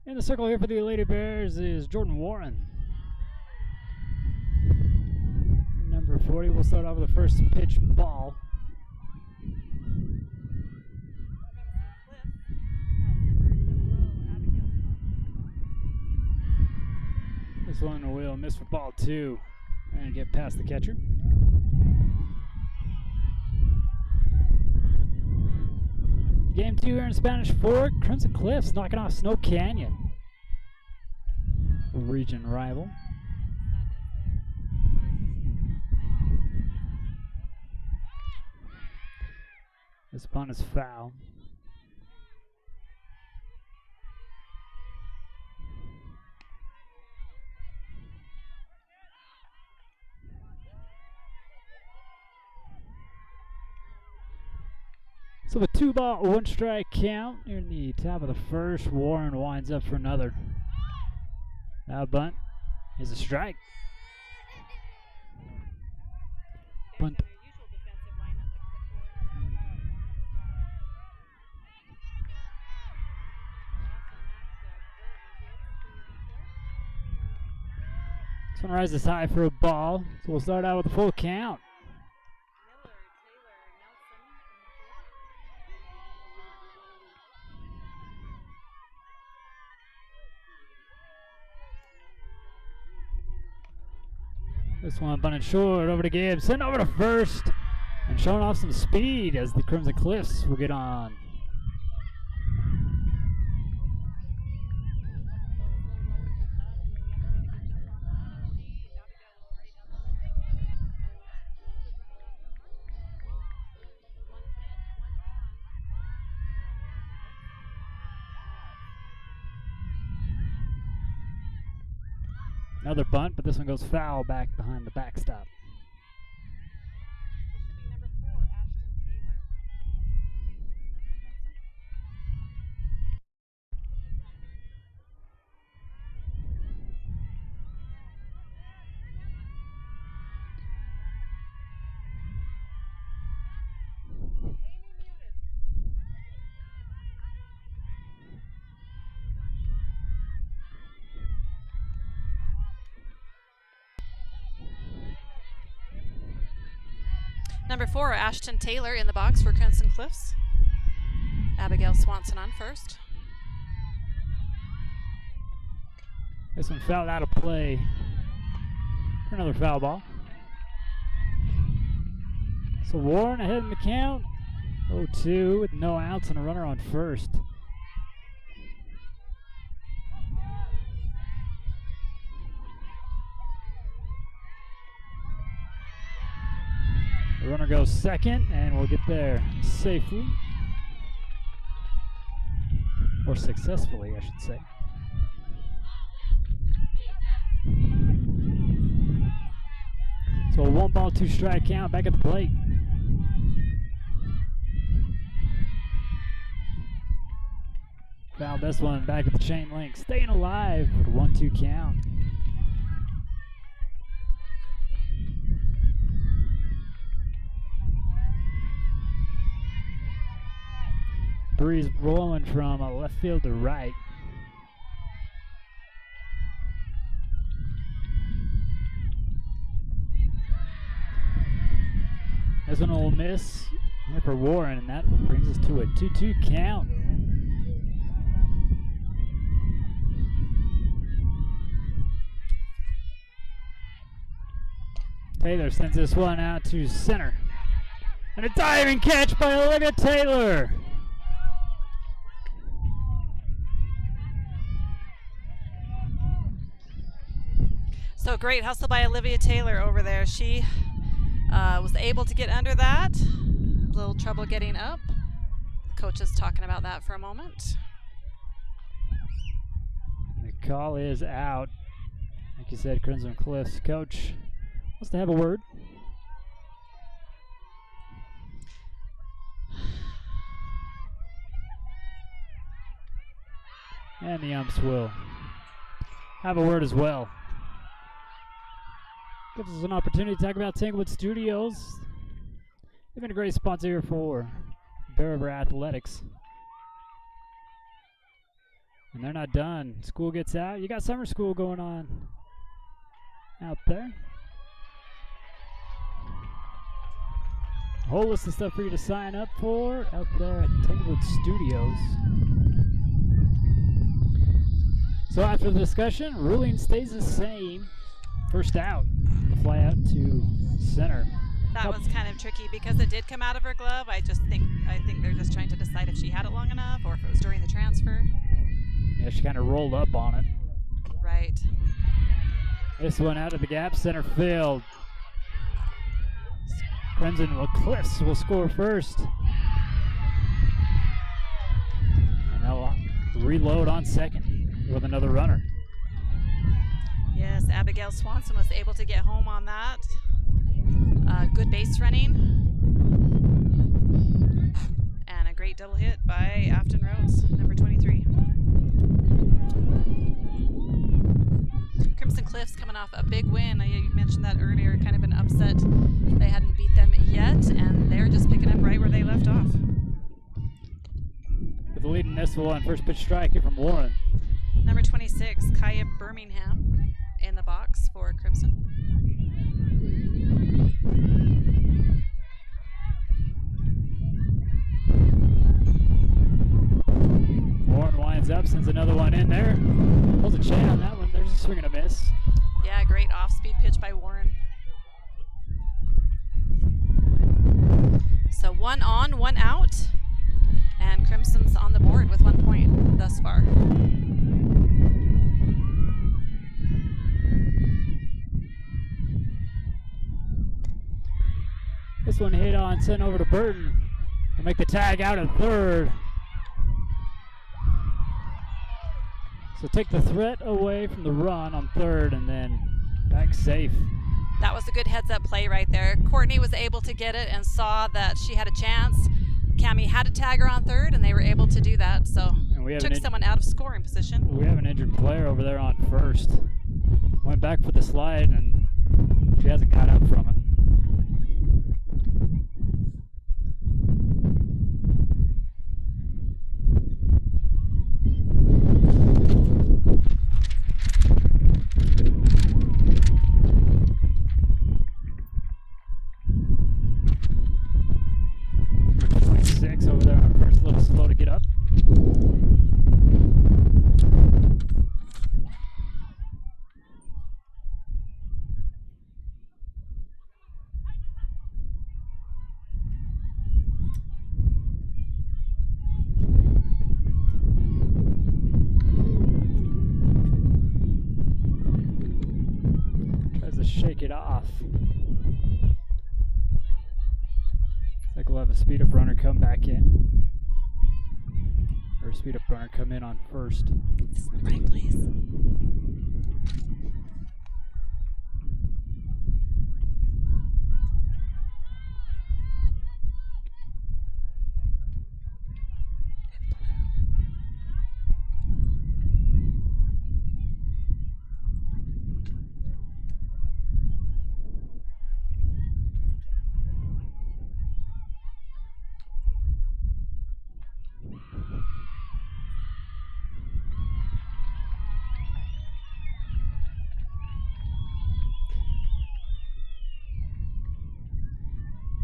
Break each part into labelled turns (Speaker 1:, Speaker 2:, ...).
Speaker 1: In the circle here for the Lady Bears is Jordan Warren. Number 40 will start off with the first pitch ball. This one will miss for ball 2 and get past the catcher. Game 2 here in Spanish Fork. Crimson Cliffs knocking off Snow Canyon, region rival. This bunt is foul. So with 2-ball, 1-strike count near the top of the first, Warren winds up for another. Now bunt is a strike. Bunt. This one rises high for a ball, so we'll start out with a full count. This one bunted short over to Gibbs, sent over to first, and showing off some speed as the Crimson Cliffs will get on. Another bunt, but this one goes foul back behind the backstop.
Speaker 2: Number 4, Ashton Taylor in the box for Crimson Cliffs. Abigail Swanson on first.
Speaker 1: This one fouled out of play for another foul ball. So Warren ahead in the count. 0-2 with no outs and a runner on first. The runner goes second, and we'll get there safely. Or successfully, I should say. So a 1 ball, 2 strike count back at the plate. Fouled this one back at the chain link. Staying alive with a 1-2 count. Breeze blowing from left field to right. This one will miss here for Warren, and that brings us to a 2-2 count. Taylor sends this one out to center. And a diving catch by Olivia Taylor.
Speaker 2: So great hustle by Olivia Taylor over there. She was able to get under that. A little trouble getting up. The coach is talking about that for a moment.
Speaker 1: The call is out. Like you said, Crimson Cliffs coach wants to have a word. And the umps will have a word as well. Gives us an opportunity to talk about Tanglewood Studios. They've been a great sponsor here for Bear River Athletics. And they're not done. School gets out. You got summer school going on out there. A whole list of stuff for you to sign up for out there at Tanglewood Studios. So after the discussion, ruling stays the same. First out, the fly out to center.
Speaker 2: That was kind of tricky because it did come out of her glove. I think they're just trying to decide if she had it long enough or if it was during the transfer.
Speaker 1: Yeah, she kind of rolled up on it.
Speaker 2: Right.
Speaker 1: This one out of the gap, center field. Crimson Cliffs will score first. And they'll reload on second with another runner.
Speaker 2: Yes, Abigail Swanson was able to get home on that. Good base running. And a great double hit by Afton Rhodes, number 23. Crimson Cliffs coming off a big win. You mentioned that earlier, kind of an upset. They hadn't beat them yet, and they're just picking up right where they left off.
Speaker 1: With the lead in this one, first pitch strike here from Warren.
Speaker 2: Number 26, Kaya Birmingham in the box for Crimson.
Speaker 1: Warren winds up, sends another one in there. Pulls a chain on that one. There's a swing and a miss.
Speaker 2: Yeah, great off-speed pitch by Warren. So 1 on, 1 out. And Crimson's on the board with 1 point thus far.
Speaker 1: This one hit on, sent over to Burton. He'll make the tag out at third. So take the threat away from the run on third and then back safe.
Speaker 2: That was a good heads-up play right there. Courtney was able to get it and saw that she had a chance. Cammie had a tagger on third, and they were able to do that. So took someone out of scoring position.
Speaker 1: We have an injured player over there on first. Went back for the slide, and she hasn't got up from it. Over there on first, a little slow to get up. Tries to shake it off. have a speed up runner come back in. Or a speed up runner come in on first.
Speaker 2: This is the right place.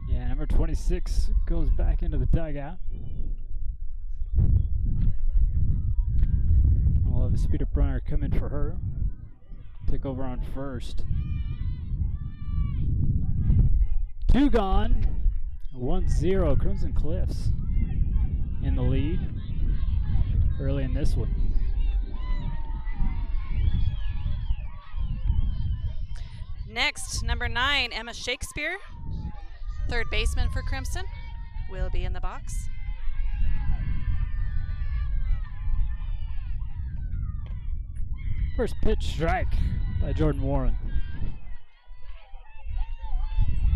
Speaker 1: Yeah, number 26 goes back into the dugout. We'll have a speed up runner come in for her. Take over on first. 2 gone. 1-0. Crimson Cliffs in the lead early in this one.
Speaker 2: Next, number 9, Emma Shakespeare, third baseman for Crimson, will be in the box.
Speaker 1: First pitch strike by Jordan Warren.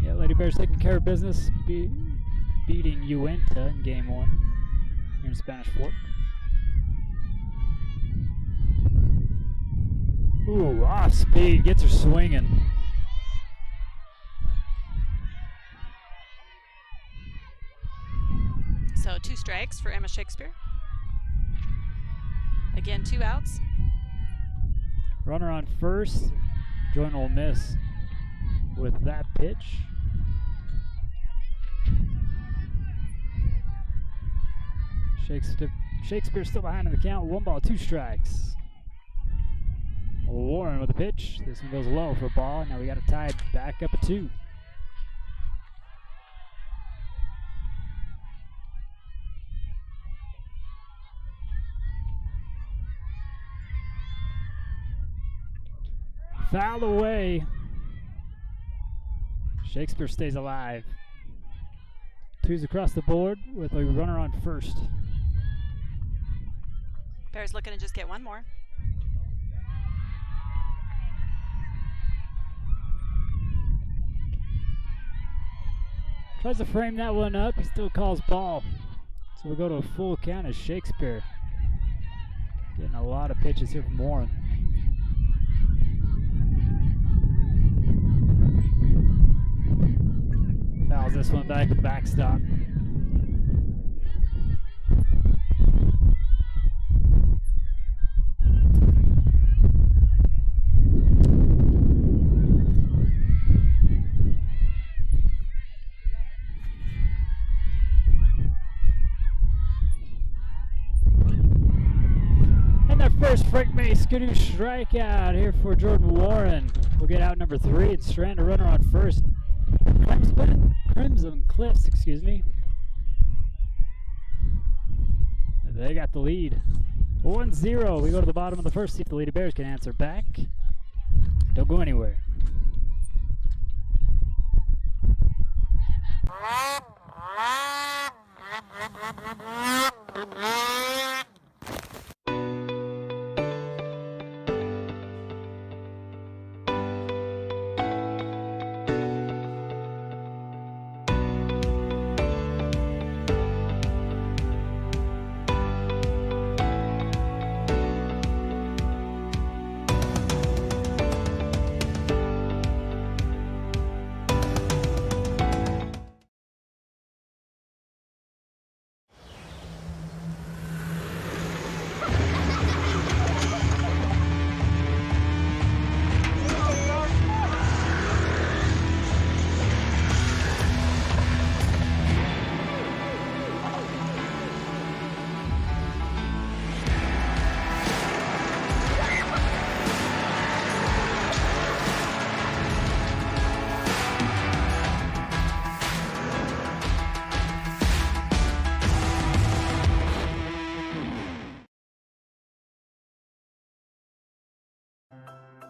Speaker 1: Yeah, Lady Bears taking care of business, beating Uinta in game 1 here in Spanish Fork. Ooh, off speed, gets her swinging.
Speaker 2: So 2 strikes for Emma Shakespeare. Again, 2 outs.
Speaker 1: Runner on first. Jordan will miss with that pitch. Shakespeare still behind in the count. 1 ball, 2 strikes. Warren with a pitch. This one goes low for a ball. Now we got it tied back up at 2. Fouled away. Shakespeare stays alive. 2's across the board with a runner on first.
Speaker 2: Bears looking to just get 1 more.
Speaker 1: Tries to frame that one up. He still calls ball. So we'll go to a full count as Shakespeare. Getting a lot of pitches here from Warren. Fouls this one back to the backstop. And their first Frank May Skidoo strikeout here for Jordan Warren. We'll get out number 3 and strand a runner on first. Crimson Cliffs, excuse me. They got the lead. 1-0. We go to the bottom of the first, see if the Lady Bears can answer back. Don't go anywhere.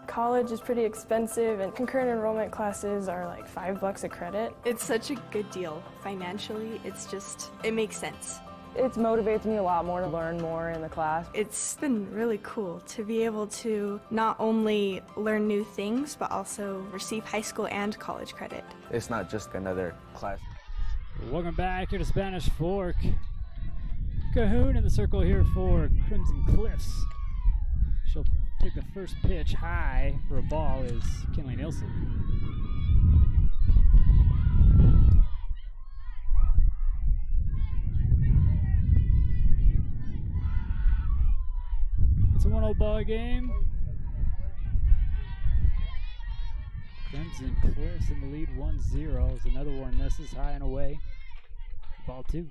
Speaker 3: College is pretty expensive and concurrent enrollment classes are like $5 a credit.
Speaker 4: It's such a good deal. Financially, it makes sense.
Speaker 5: It motivates me a lot more to learn more in the class.
Speaker 4: It's been really cool to be able to not only learn new things, but also receive high school and college credit.
Speaker 6: It's not just another class.
Speaker 1: Welcome back here to Spanish Fork. Cahoon in the circle here for Crimson Cliffs. She'll take the first pitch high for a ball is Kinley Nielsen. It's a 1-0 ball game. Crimson Cliffs in the lead 1-0 as another one misses high and away. Ball 2.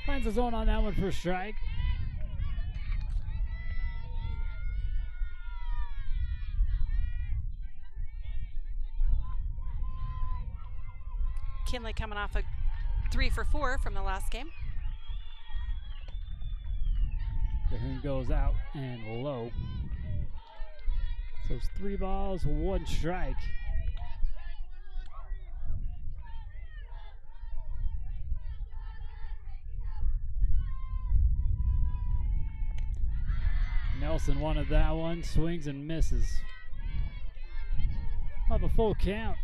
Speaker 1: Finds the zone on that one for a strike.
Speaker 2: Kinley coming off a 3 for 4 from the last game.
Speaker 1: Cahoon goes out and low. So it's 3 balls, 1 strike. Nelson wanted that one, swings and misses. Have a full count.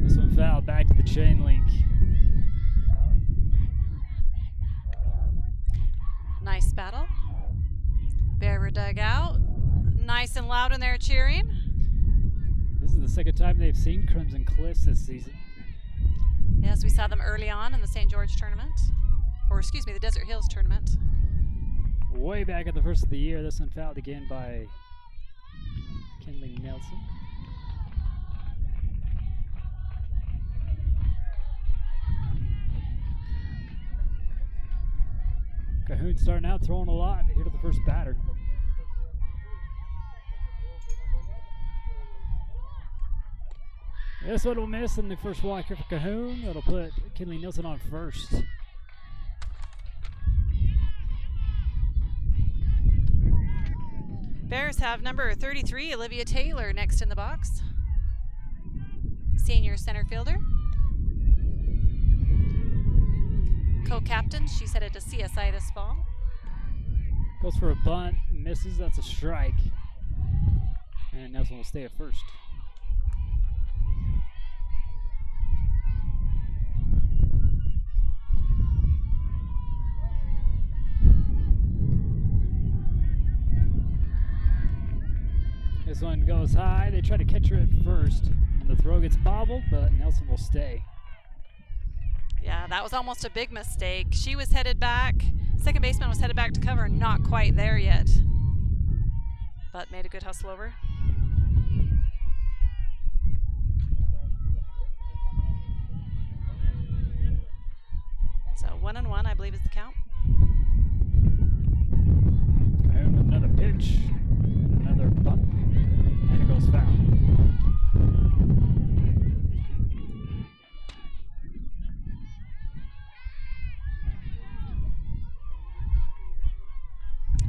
Speaker 1: This one fouled back to the chain link.
Speaker 2: Nice battle. Bearer dug out. Nice and loud in there cheering.
Speaker 1: This is the second time they've seen Crimson Cliffs this season.
Speaker 2: Yes, we saw them early on in the St. George tournament. Or excuse me, the Desert Hills tournament.
Speaker 1: Way back at the first of the year, this one fouled again by Kinley Nelson. Cahoon starting out throwing a lot here to the first batter. This one will miss in the first walk here for Cahoon. It'll put Kinley Nielsen on first.
Speaker 2: Bears have number 33, Olivia Taylor, next in the box. Senior center fielder. Co-captain, she's headed to CSI this fall.
Speaker 1: Goes for a bunt, misses, that's a strike. And Nelson will stay at first. This one goes high. They try to catch her at first. And the throw gets bobbled, but Nelson will stay.
Speaker 2: Yeah, that was almost a big mistake. She was headed back. Second baseman was headed back to cover, not quite there yet. But made a good hustle over. So 1-1, I believe, is the count.
Speaker 1: And another pitch. Another bunt. And it goes foul.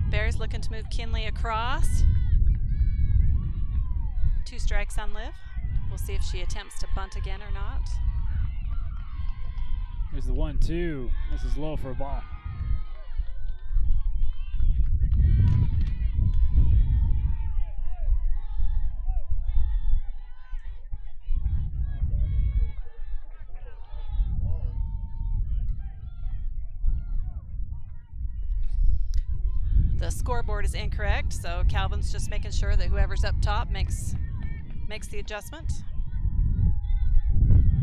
Speaker 2: Bears looking to move Kinley across. 2 strikes on Liv. We'll see if she attempts to bunt again or not.
Speaker 1: Here's the 1-2. This is low for a ball.
Speaker 2: The scoreboard is incorrect, so Calvin's just making sure that whoever's up top makes the adjustment.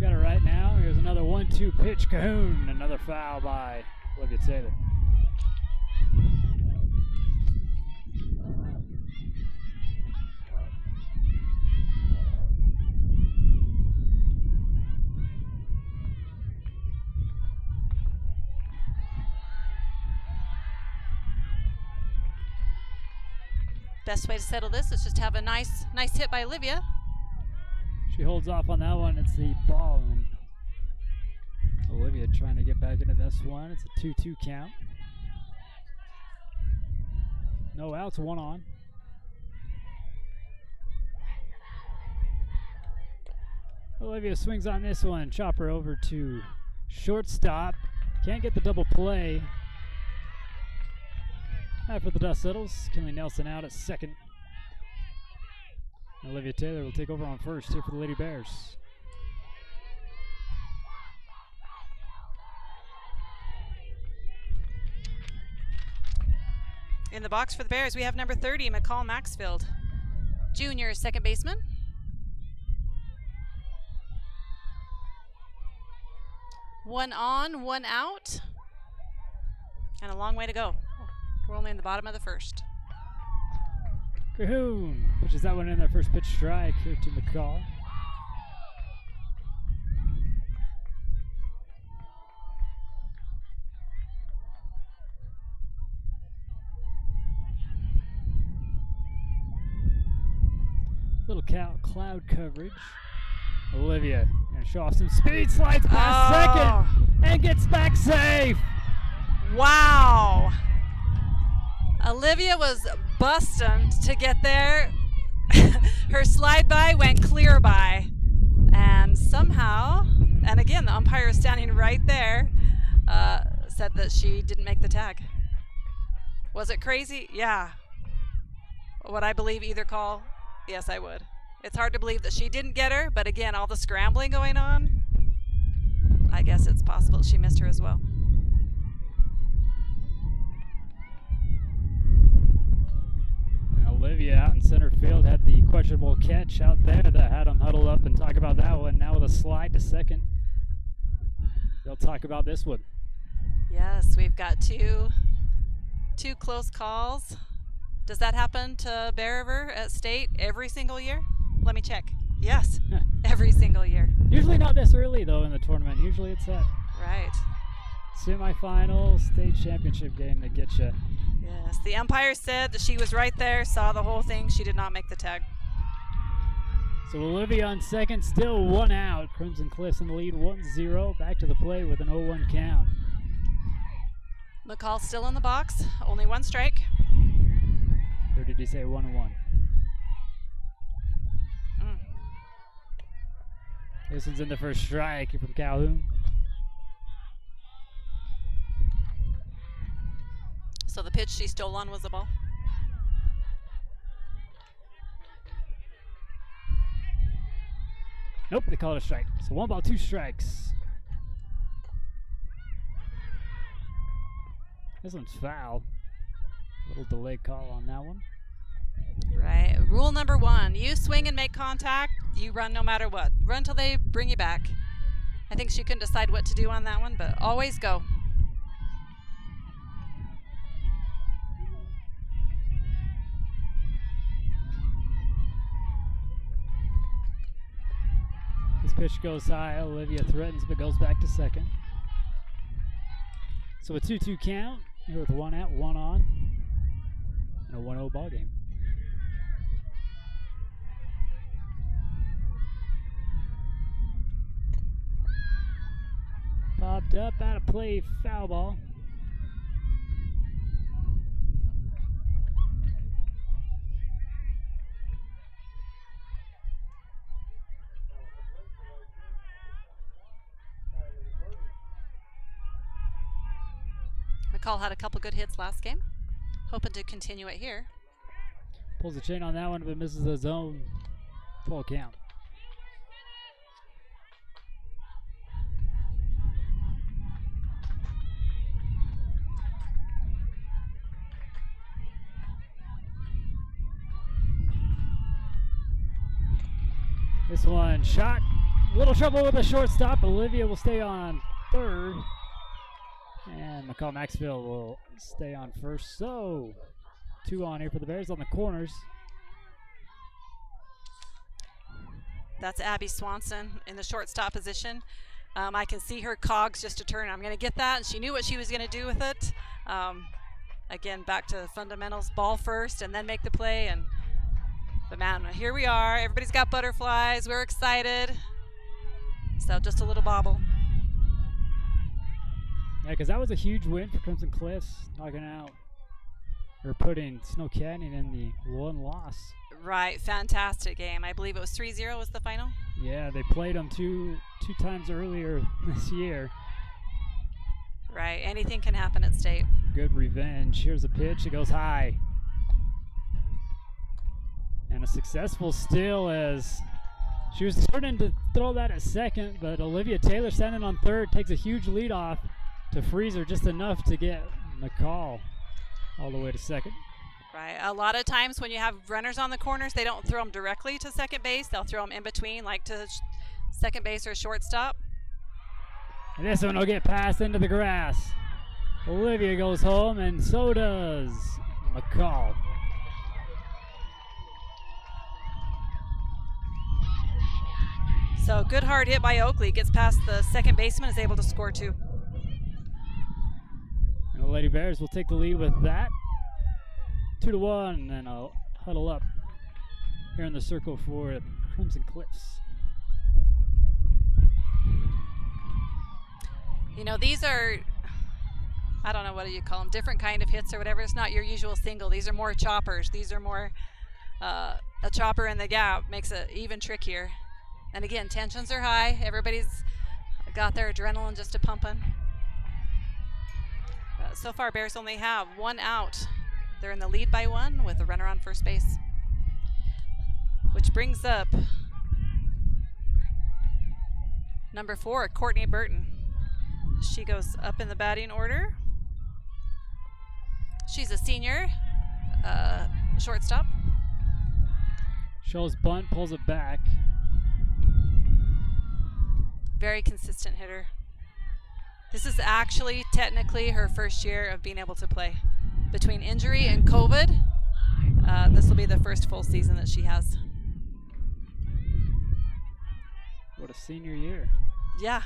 Speaker 1: Got it right now. Here's another 1-2 pitch. Cahoon. Another foul by Olivia Taylor.
Speaker 2: Best way to settle this is just have a nice hit by Olivia.
Speaker 1: She holds off on that one. It's the ball, and Olivia trying to get back into this one. It's a 2-2 count. No outs, 1 on. Olivia swings on this one. Chopper over to shortstop. Can't get the double play. After the dust settles, Kinley Nelson out at second. Olivia Taylor will take over on first here for the Lady Bears.
Speaker 2: In the box for the Bears, we have number 30, McCall Maxfield, junior second baseman. One on, one out, and a long way to go. We're only in the bottom of the first.
Speaker 1: Cahoon pushes that one in their first pitch strike here to McCall. Little cloud coverage. Olivia gonna show off some speed, slides past second, and gets back safe.
Speaker 2: Wow. Olivia was busting to get there. Her slide by went clear by. And somehow, and again, the umpire is standing right there, said that she didn't make the tag. Was it crazy? Yeah. Would I believe either call? Yes, I would. It's hard to believe that she didn't get her, but again, all the scrambling going on, I guess it's possible she missed her as well.
Speaker 1: Olivia out in center field had the questionable catch out there that had them huddle up and talk about that one. Now with a slide to second, they'll talk about this one.
Speaker 2: Yes, we've got two close calls. Does that happen to Bear River at state every single year? Let me check. Yes, every single year.
Speaker 1: Usually not this early though in the tournament. Usually it's that
Speaker 2: Right.
Speaker 1: semifinal state championship game that gets you.
Speaker 2: Yes, the umpire said that she was right there, saw the whole thing. She did not make the tag.
Speaker 1: So Olivia on second, still 1 out. Crimson Cliffs in the lead, 1-0. Back to the plate with an 0-1 count.
Speaker 2: McCall still in the box, only one strike.
Speaker 1: Or did he say 1-1? This one's in the first strike from Calhoun.
Speaker 2: So the pitch she stole on was the ball.
Speaker 1: Nope, they call it a strike. So 1 ball, 2 strikes. This one's foul. Little delay call on that one.
Speaker 2: Right. Rule number 1, you swing and make contact, you run no matter what. Run till they bring you back. I think she couldn't decide what to do on that one, but always go.
Speaker 1: This pitch goes high. Olivia threatens but goes back to second. So a 2-2 count here with 1 out, 1 on, and a 1-0 ball game. Popped up, out of play, foul ball.
Speaker 2: McCall had a couple good hits last game. Hoping to continue it here.
Speaker 1: Pulls the chain on that one, but misses the zone. Full count. This one shot. Little trouble with the shortstop. Olivia will stay on third. And McCall Maxfield will stay on first. So 2 on here for the Bears on the corners.
Speaker 2: That's Abby Swanson in the shortstop position. I can see her cogs just a turn. I'm going to get that, and she knew what she was going to do with it. Again, back to fundamentals, ball first and then make the play. But man, here we are. Everybody's got butterflies. We're excited. So just a little bobble.
Speaker 1: Yeah, because that was a huge win for Crimson Cliffs, knocking out or putting Snow Canyon in the one loss.
Speaker 2: Right, fantastic game. I believe it was 3-0 was the final.
Speaker 1: Yeah, they played them two times earlier this year.
Speaker 2: Right, anything can happen at state.
Speaker 1: Good revenge. Here's a pitch. It goes high. And a successful steal as she was starting to throw that at second, but Olivia Taylor standing on third takes a huge lead off to freeze her just enough to get McCall all the way to second.
Speaker 2: Right, a lot of times when you have runners on the corners, they don't throw them directly to second base. They'll throw them in between, like to second base or shortstop.
Speaker 1: And this one will get passed into the grass. Olivia goes home, and so does McCall.
Speaker 2: So good hard hit by Oakley. Gets past the second baseman, is able to score 2.
Speaker 1: And the Lady Bears will take the lead with that. 2-1, and I'll huddle up here in the circle for Crimson Cliffs.
Speaker 2: You know, these are, I don't know, what do you call them, different kind of hits or whatever. It's not your usual single. These are more choppers. These are more a chopper in the gap. Makes it even trickier. And again, tensions are high. Everybody's got their adrenaline just a pumping. So far, Bears only have 1 out. They're in the lead by 1 with a runner on first base. Which brings up number 4, Courtney Burton. She goes up in the batting order. She's a senior shortstop.
Speaker 1: Shows bunt, pulls it back.
Speaker 2: Very consistent hitter. This is actually technically her first year of being able to play. Between injury and COVID, this will be the first full season that she has.
Speaker 1: What a senior year.
Speaker 2: Yeah,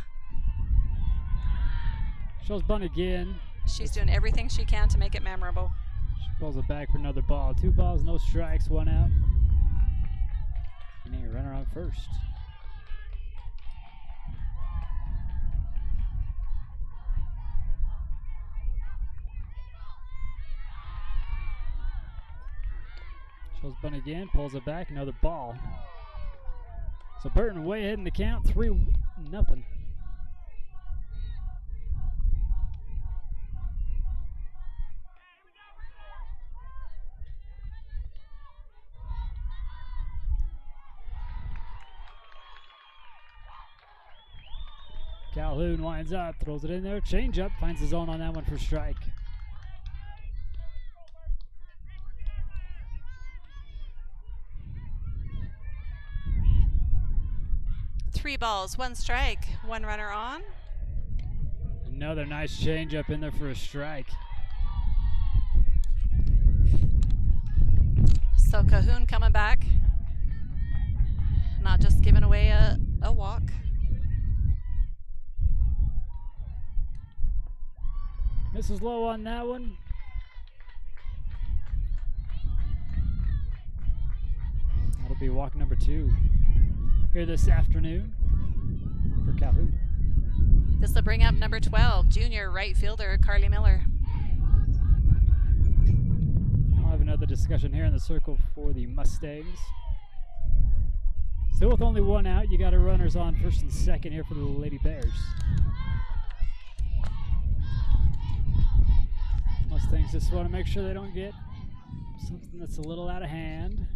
Speaker 1: Shows bunt again.
Speaker 2: she's doing everything she can to make it memorable.
Speaker 1: She pulls it back for another ball. 2 balls, no strikes, 1 out. And a runner on first. Shows bunt again, pulls it back, another ball. So Burton way ahead in the count, 3-0. Calhoun winds up, throws it in there, change up, finds the zone on that one for strike.
Speaker 2: Three balls, 1 strike, 1 runner on.
Speaker 1: Another nice change up in there for a strike.
Speaker 2: So Cahoon coming back, not just giving away a walk.
Speaker 1: Misses low on that one. That'll be walk number 2 here this afternoon for Calhoun.
Speaker 2: This will bring up number 12, junior right fielder Carly Miller.
Speaker 1: I'll have another discussion here in the circle for the Mustangs. Still with only 1 out, you got a runners on first and second here for the Lady Bears. Mustangs just want to make sure they don't get something that's a little out of hand.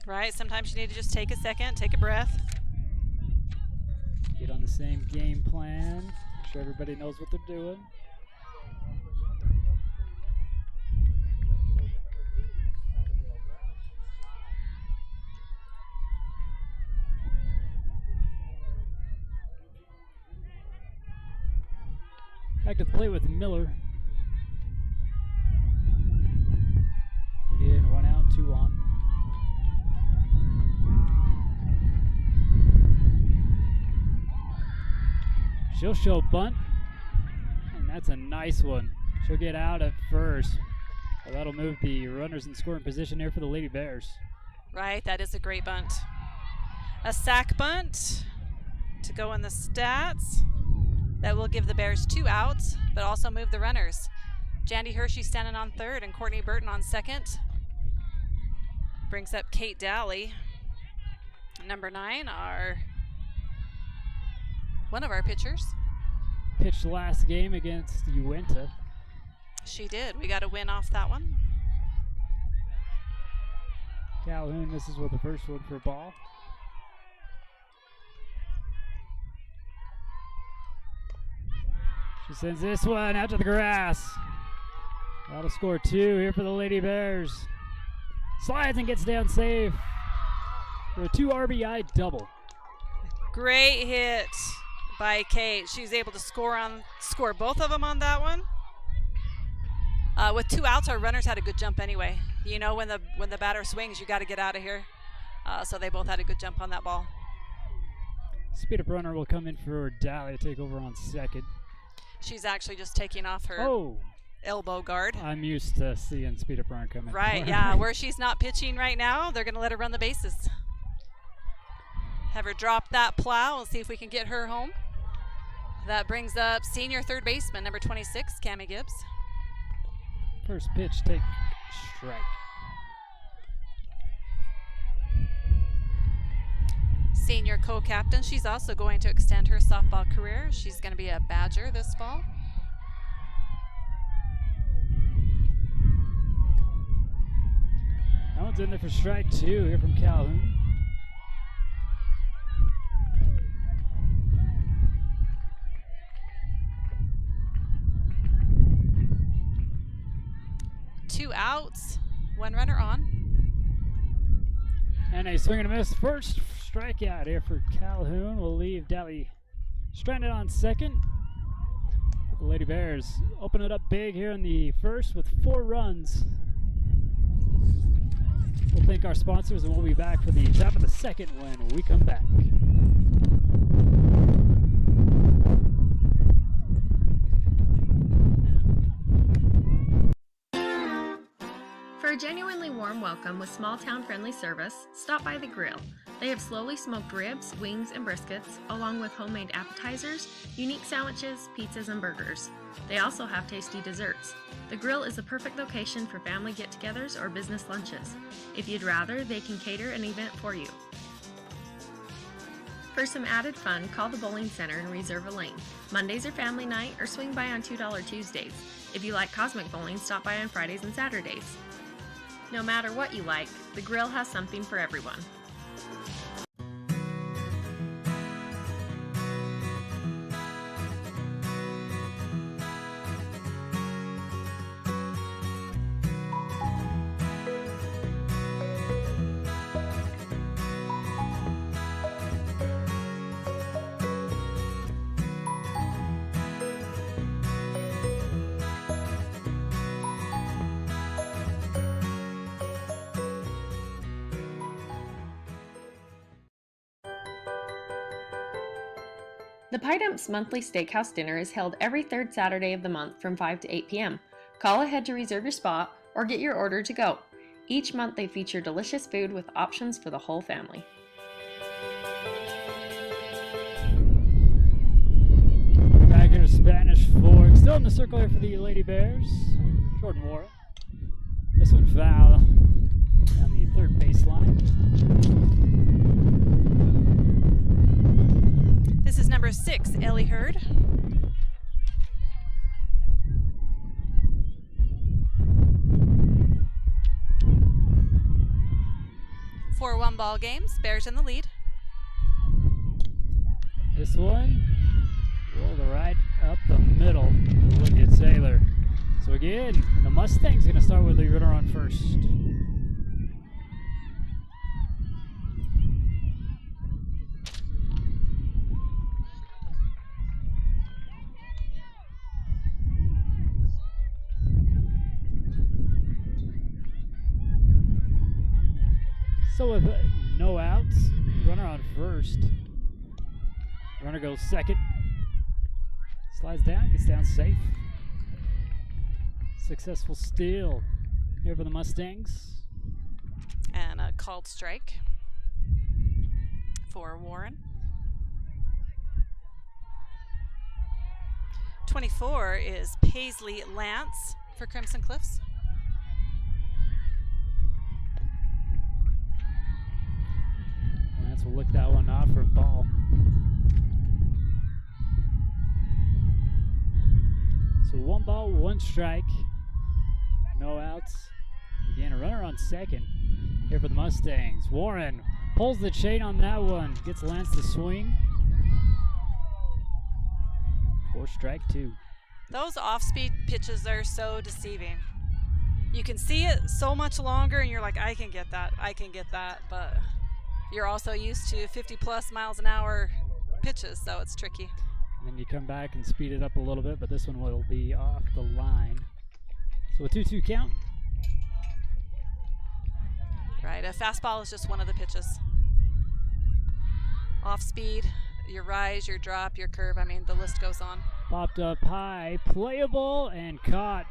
Speaker 2: Right, sometimes you need to just take a second, take a breath.
Speaker 1: Get on the same game plan. Make sure everybody knows what they're doing. Back to the plate with Miller. Again, 1 out, 2 on. She'll show bunt, and that's a nice one. She'll get out at first. Well, that'll move the runners in scoring position here for the Lady Bears.
Speaker 2: Right, that is a great bunt. A sack bunt to go in the stats. That will give the Bears 2 outs, but also move the runners. Jandy Hershey standing on third and Courtney Burton on second. Brings up Kate Dally. Number 9, one of our pitchers.
Speaker 1: Pitched last game against Uinta.
Speaker 2: She did. We got a win off that one.
Speaker 1: Calhoun misses with the first one for a ball. She sends this one out to the grass. That'll score 2 here for the Lady Bears. Slides and gets down safe for a 2 RBI double.
Speaker 2: Great hit by Kate. She's able to score both of them on that one. With 2 outs, our runners had a good jump anyway. You know, when the batter swings, you got to get out of here. So they both had a good jump on that ball.
Speaker 1: Speed up runner will come in for Dally to take over on second.
Speaker 2: She's actually just taking off her elbow guard.
Speaker 1: I'm used to seeing speed up runner come in.
Speaker 2: Right, yeah. Where she's not pitching right now, they're going to let her run the bases. Have her drop that plow. We'll see if we can get her home. That brings up senior third baseman, number 26, Cammie Gibbs.
Speaker 1: First pitch, take strike.
Speaker 2: Senior co-captain. She's also going to extend her softball career. She's going to be a Badger this fall.
Speaker 1: That one's in there for strike 2 here from Calhoun.
Speaker 2: Two outs, 1 runner on.
Speaker 1: And a swing and a miss. First strikeout here for Calhoun will leave Dally stranded on second. The Lady Bears open it up big here in the first with 4 runs. We'll thank our sponsors and we'll be back for the top of the second when we come back.
Speaker 7: For a genuinely warm welcome with small town friendly service, stop by the grill. They have slowly smoked ribs, wings, and briskets, along with homemade appetizers, unique sandwiches, pizzas, and burgers. They also have tasty desserts. The grill is the perfect location for family get-togethers or business lunches. If you'd rather, they can cater an event for you. For some added fun, call the bowling center and reserve a lane. Mondays are family night, or swing by on $2 Tuesdays. If you like cosmic bowling, stop by on Fridays and Saturdays. No matter what you like, the grill has something for everyone. The Pie Dump's monthly steakhouse dinner is held every third Saturday of the month from 5 to 8 p.m. Call ahead to reserve your spot or get your order to go. Each month they feature delicious food with options for the whole family.
Speaker 1: Back here to Spanish Fork. Still in the circle here for the Lady Bears. Jordan Wara. This one foul down the third baseline.
Speaker 2: This is number 6, Ellie Hurd. For 1-ball games, Bears in the lead.
Speaker 1: This one rolled right up the middle to Olivia Taylor. So again, the Mustang's going to start with the runner on first. So with no outs, runner on first. Runner goes second. Slides down, gets down safe. Successful steal here for the Mustangs.
Speaker 2: And a called strike for Warren. 24 is Paisley Lance for Crimson Cliffs.
Speaker 1: Lance will look that one off for a ball. So 1 ball, 1 strike. No outs. Again, a runner on second here for the Mustangs. Warren pulls the chain on that one. Gets Lance to swing. 4 strike 2.
Speaker 2: Those off-speed pitches are so deceiving. You can see it so much longer and you're like, I can get that, but you're also used to 50+ miles an hour pitches, so it's tricky.
Speaker 1: And then you come back and speed it up a little bit, but this one will be off the line. So a 2-2 count.
Speaker 2: Right, a fastball is just one of the pitches. Off speed, your rise, your drop, your curve, I mean, the list goes on.
Speaker 1: Popped up high, playable, and caught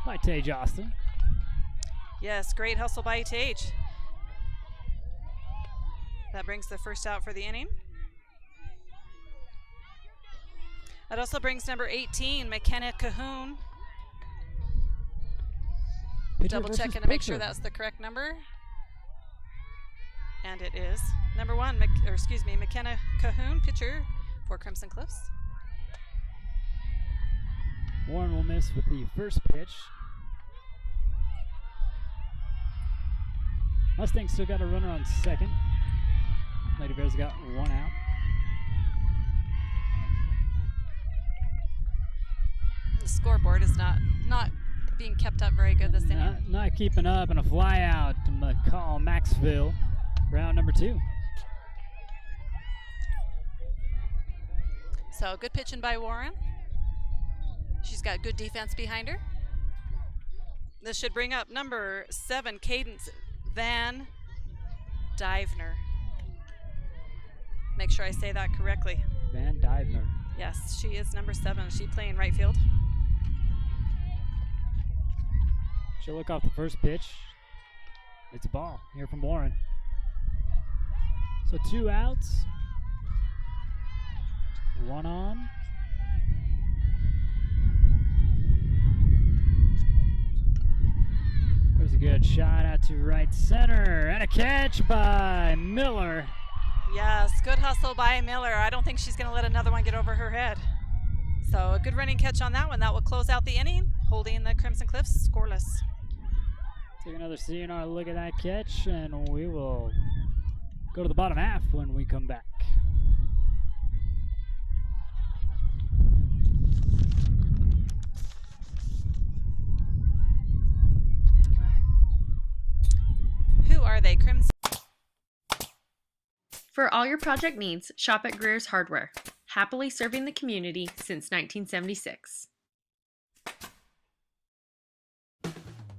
Speaker 1: by Tage Austin.
Speaker 2: Yes, great hustle by Tage. That brings the first out for the inning. That also brings number 18, McKenna Cahoon.
Speaker 1: Pitcher
Speaker 2: Double
Speaker 1: versus
Speaker 2: checking to make sure
Speaker 1: pitcher.
Speaker 2: that's the correct number. And it is. Number 1, McKenna Cahoon, pitcher for Crimson Cliffs.
Speaker 1: Warren will miss with the first pitch. Mustangs still got a runner on second. Lady Bears got 1 out.
Speaker 2: The scoreboard is not being kept up very good this inning.
Speaker 1: Not keeping up, and a fly out to McCall Maxville. Round number 2.
Speaker 2: So good pitching by Warren. She's got good defense behind her. This should bring up number 7, Cadence Van Divner. Make sure I say that correctly.
Speaker 1: Van Divner.
Speaker 2: Yes, she is number 7. She's playing right field.
Speaker 1: She'll look off the first pitch. It's a ball here from Warren. So 2 outs. 1 on. There's a good shot out to right center. And a catch by Miller.
Speaker 2: Yes, good hustle by Miller. I don't think she's going to let another one get over her head. So a good running catch on that one. That will close out the inning, holding the Crimson Cliffs scoreless.
Speaker 1: Take another CNR look at that catch, and we will go to the bottom half when we come back.
Speaker 2: Who are they, Crimson?
Speaker 7: For all your project needs, shop at Greer's Hardware. Happily serving the community since 1976.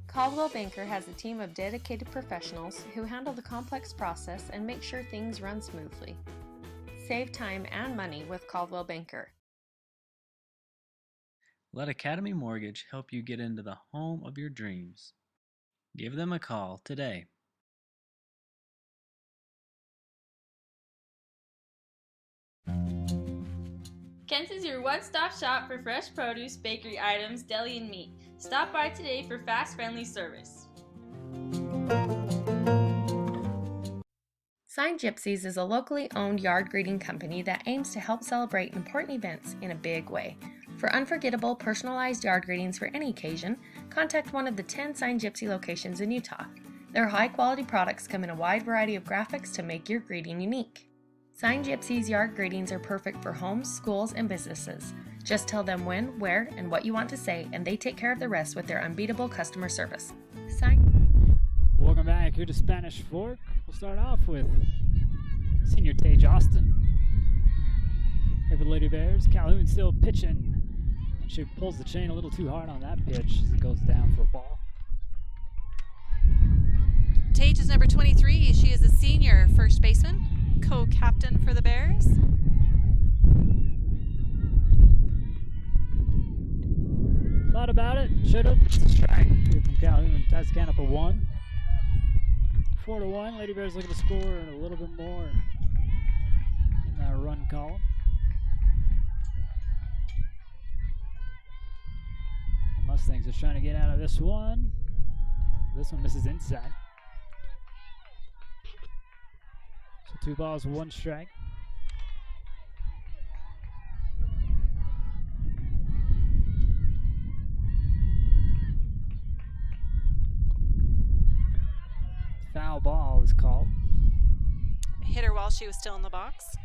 Speaker 7: Caldwell Banker has a team of dedicated professionals who handle the complex process and make sure things run smoothly. Save time and money with Caldwell Banker.
Speaker 8: Let Academy Mortgage help you get into the home of your dreams. Give them a call today.
Speaker 9: Kent's is your one-stop shop for fresh produce, bakery items, deli, and meat. Stop by today for fast, friendly service.
Speaker 7: Sign Gypsies is a locally owned yard greeting company that aims to help celebrate important events in a big way. For unforgettable, personalized yard greetings for any occasion, contact one of the 10 Sign Gypsy locations in Utah. Their high-quality products come in a wide variety of graphics to make your greeting unique. Sign Gypsy's yard greetings are perfect for homes, schools, and businesses. Just tell them when, where, and what you want to say, and they take care of the rest with their unbeatable customer service.
Speaker 1: Welcome back here to Spanish Fork. We'll start off with senior Tage Austin. Here for the Lady Bears. Calhoun still pitching. And she pulls the chain a little too hard on that pitch as it goes down for a ball.
Speaker 2: Tage is number 23. She is a senior first baseman, co-captain for the Bears.
Speaker 1: Thought about it. Should have. It's a ties the count up at 1. 4-1. Lady Bears looking to score a little bit more in that run column. The Mustangs are trying to get out of this one. This one misses inside. So 2 balls, 1 strike. Foul ball is called.
Speaker 2: Hit her while she was still in the box.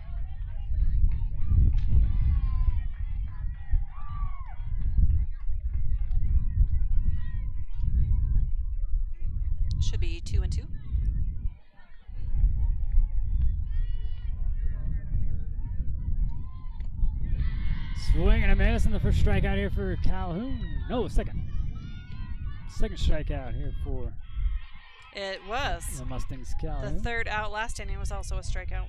Speaker 2: Should be 2-2.
Speaker 1: Swing and a miss, and the first strikeout here for Calhoun. No, second. Second strikeout here for
Speaker 2: It was.
Speaker 1: the Mustangs.
Speaker 2: The
Speaker 1: Calhoun.
Speaker 2: third out last inning was also a strikeout.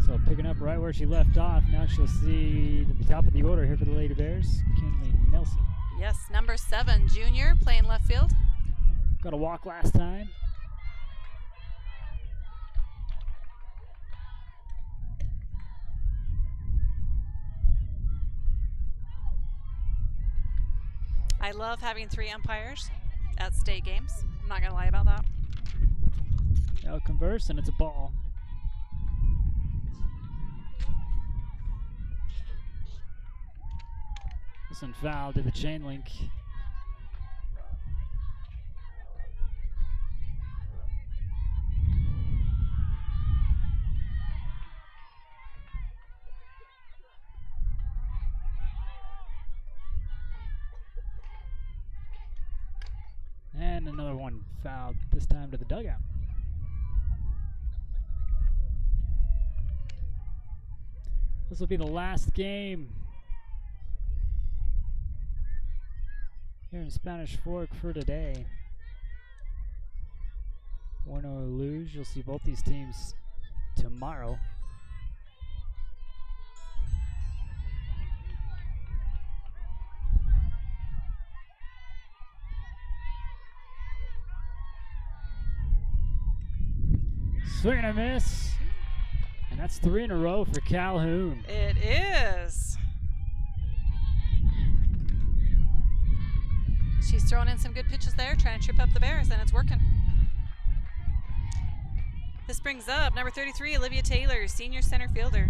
Speaker 1: So picking up right where she left off. Now she'll see at the top of the order here for the Lady Bears, Kinley Nelson.
Speaker 2: Yes, number 7, junior, playing left field.
Speaker 1: Got a walk last time.
Speaker 2: I love having 3 umpires at state games. I'm not going to lie about that.
Speaker 1: They'll converse, and it's a ball. This one fouled to the chain link. And another one fouled, this time to the dugout. This will be the last game here in Spanish Fork for today. Win or lose, you'll see both these teams tomorrow. Swing and a miss. And that's 3 in a row for Calhoun.
Speaker 2: It is. She's throwing in some good pitches there, trying to trip up the Bears, and it's working. This brings up number 33, Olivia Taylor, senior center fielder.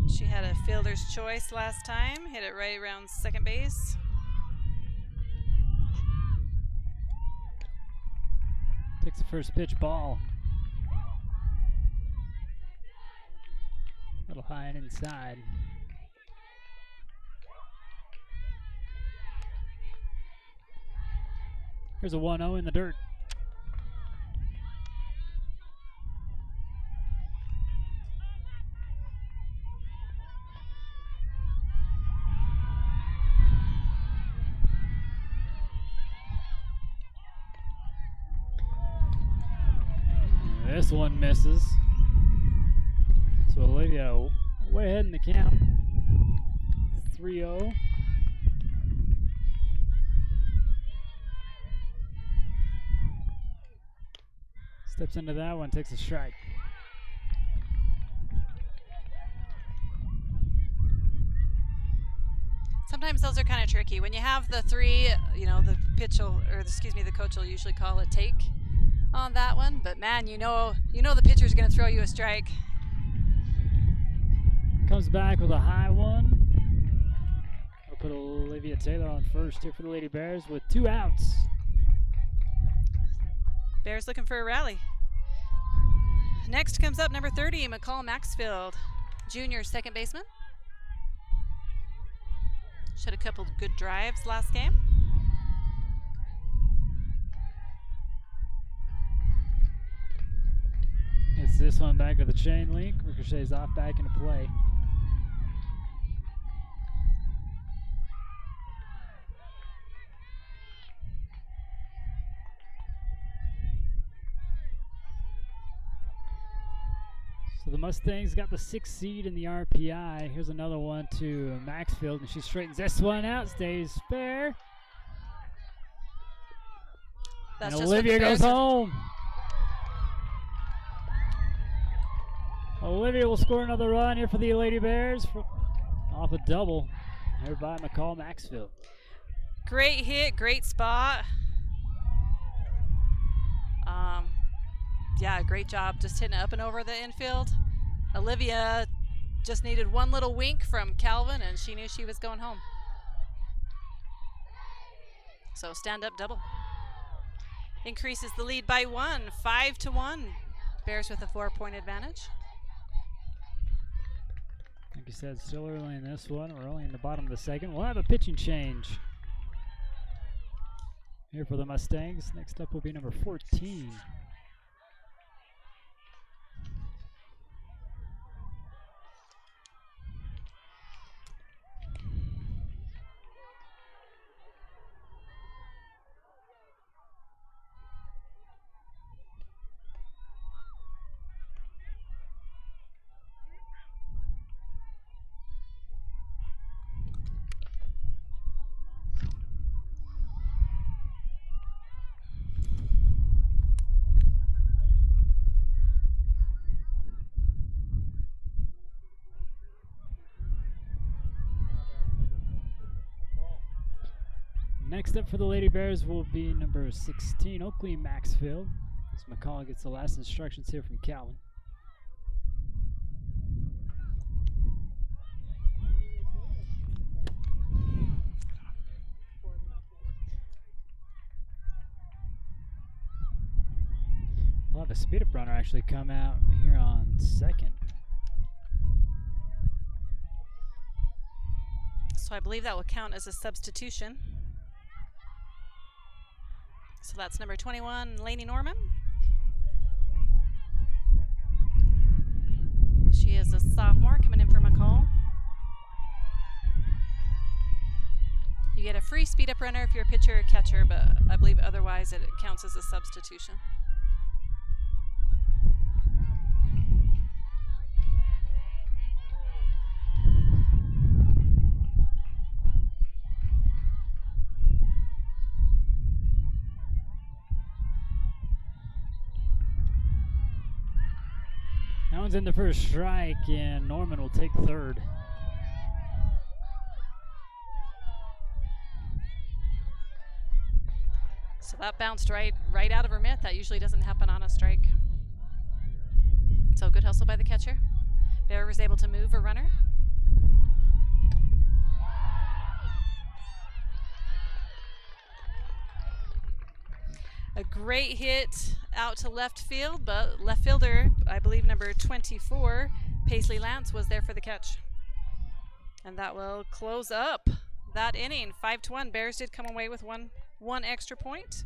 Speaker 2: She had a fielder's choice last time, hit it right around second base.
Speaker 1: Takes the first pitch, ball. A little high and inside. Here's a 1-0 in the dirt. This one misses. So Olivia way ahead in the count. 3-0. Steps into that one, takes a strike.
Speaker 2: Sometimes those are kind of tricky. When you have the 3, the pitch will, or excuse me, the coach will usually call a take on that one. But man, you know the pitcher's going to throw you a strike.
Speaker 1: Comes back with a high one. We'll put Olivia Taylor on first here for the Lady Bears with 2 outs.
Speaker 2: Bears looking for a rally. Next comes up number 30, McCall Maxfield, junior second baseman. Shot a couple good drives last game.
Speaker 1: It's this one back to the chain link. Ricochets off back into play. So the Mustangs got the 6th seed in the RPI. Here's another one to Maxfield, and she straightens this one out, stays fair.
Speaker 2: That's
Speaker 1: and
Speaker 2: just what the
Speaker 1: Olivia goes
Speaker 2: Bears
Speaker 1: home. Olivia will score another run here for the Lady Bears off a double here by McCall Maxfield.
Speaker 2: Great hit, great spot. Yeah, great job just hitting it up and over the infield. Olivia just needed one little wink from Calvin, and she knew she was going home. So stand-up double. Increases the lead by 1, 5-1. Bears with a 4-point advantage.
Speaker 1: Like you said, still early in this one. We're only in the bottom of the second. We'll have a pitching change here for the Mustangs. Next up will be number 14. Next up for the Lady Bears will be number 16, Oakley Maxfield. As McCall gets the last instructions here from Calvin. We'll have a speed up runner actually come out here on second.
Speaker 2: So I believe that will count as a substitution. So that's number 21, Lainey Norman. She is a sophomore coming in for McCall. You get a free speed up runner if you're a pitcher or catcher, but I believe otherwise it counts as a substitution.
Speaker 1: That one's in the first strike, and Norman will take third.
Speaker 2: So that bounced right out of her mitt. That usually doesn't happen on a strike. So good hustle by the catcher. Bear was able to move a runner. A great hit out to left field, but left fielder, I believe number 24, Paisley Lance, was there for the catch. And that will close up that inning. 5-1. Bears did come away with one extra point.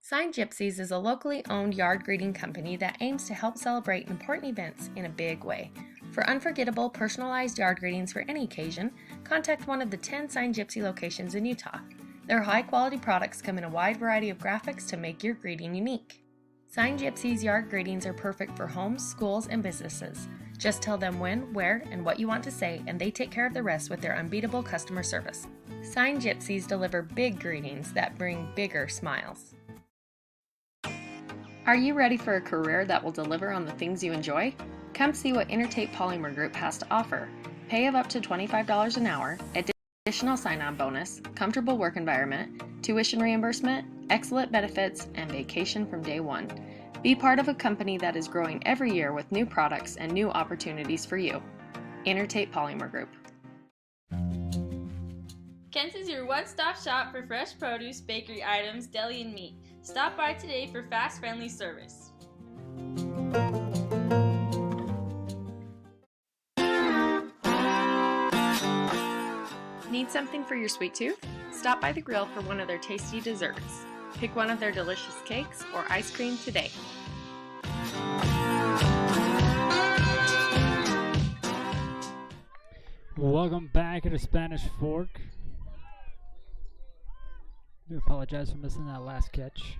Speaker 7: Sign Gypsies is a locally owned yard greeting company that aims to help celebrate important events in a big way. For unforgettable, personalized yard greetings for any occasion, contact one of the 10 Sign Gypsy locations in Utah. Their high-quality products come in a wide variety of graphics to make your greeting unique. Sign Gypsy's yard greetings are perfect for homes, schools, and businesses. Just tell them when, where, and what you want to say, and they take care of the rest with their unbeatable customer service. Sign Gypsies deliver big greetings that bring bigger smiles. Are you ready for a career that will deliver on the things you enjoy? Come see what Intertape Polymer Group has to offer. Pay of up to $25 an hour, additional sign-on bonus, comfortable work environment, tuition reimbursement, excellent benefits, and vacation from day one. Be part of a company that is growing every year with new products and new opportunities for you. Intertape Polymer Group.
Speaker 9: Kent's is your one-stop shop for fresh produce, bakery items, deli, and meat. Stop by today for fast, friendly service.
Speaker 7: Need something for your sweet tooth? Stop by the grill for one of their tasty desserts. Pick one of their delicious cakes or ice cream today.
Speaker 1: Welcome back to the Spanish Fork. I do apologize for missing that last catch.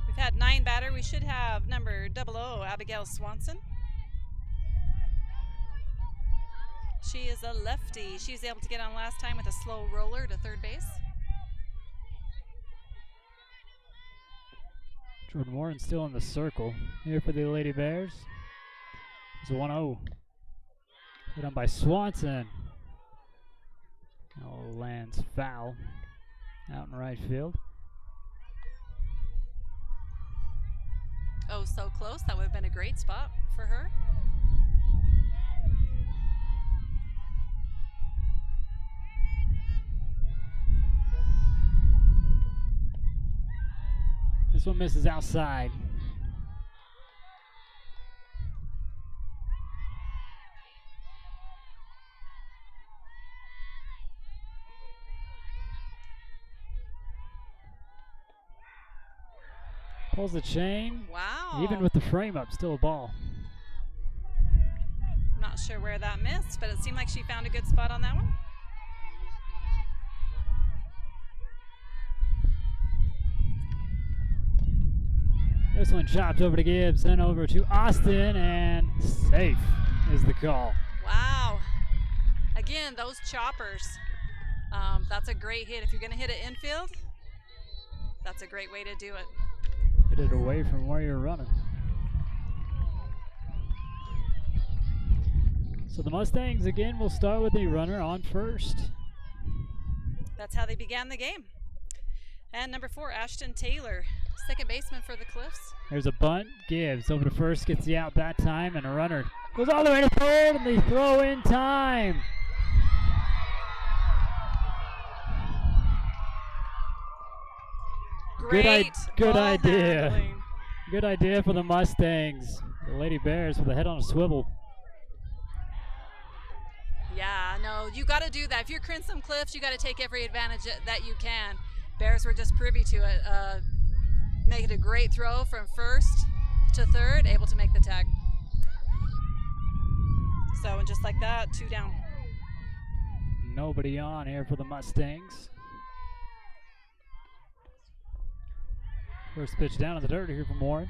Speaker 2: We've had 9 batter. We should have number 00, Abigail Swanson. She is a lefty. She was able to get on last time with a slow roller to third base.
Speaker 1: Jordan Warren still in the circle here for the Lady Bears. It's a 1-0. Hit on by Swanson. Oh, lands foul out in right field.
Speaker 2: Oh, so close. That would have been a great spot for her.
Speaker 1: This one misses outside. Pulls the chain.
Speaker 2: Wow.
Speaker 1: Even with the frame up, still a ball.
Speaker 2: I'm not sure where that missed, but it seemed like she found a good spot on that one.
Speaker 1: This one chopped over to Gibbs, then over to Austin, and safe is the call.
Speaker 2: Wow. Again, those choppers. That's a great hit. If you're going to hit it infield, that's a great way to do it.
Speaker 1: Hit it away from where you're running. So the Mustangs again will start with a runner on first.
Speaker 2: That's how they began the game. And number 4, Ashton Taylor, second baseman for the Cliffs.
Speaker 1: There's a bunt. Gibbs over to first, gets the out that time, and a runner goes all the way to third, and they throw in time.
Speaker 2: Great
Speaker 1: good
Speaker 2: ball
Speaker 1: idea.
Speaker 2: handling.
Speaker 1: Good idea for the Mustangs. The Lady Bears with a head on a swivel.
Speaker 2: Yeah, no, you got to do that. If you're Crimson Cliffs, you got to take every advantage that you can. Bears were just privy to it. Make it a great throw from first to third, able to make the tag. So, and just like that, 2 down.
Speaker 1: Nobody on here for the Mustangs. First pitch down in the dirt here from Warren.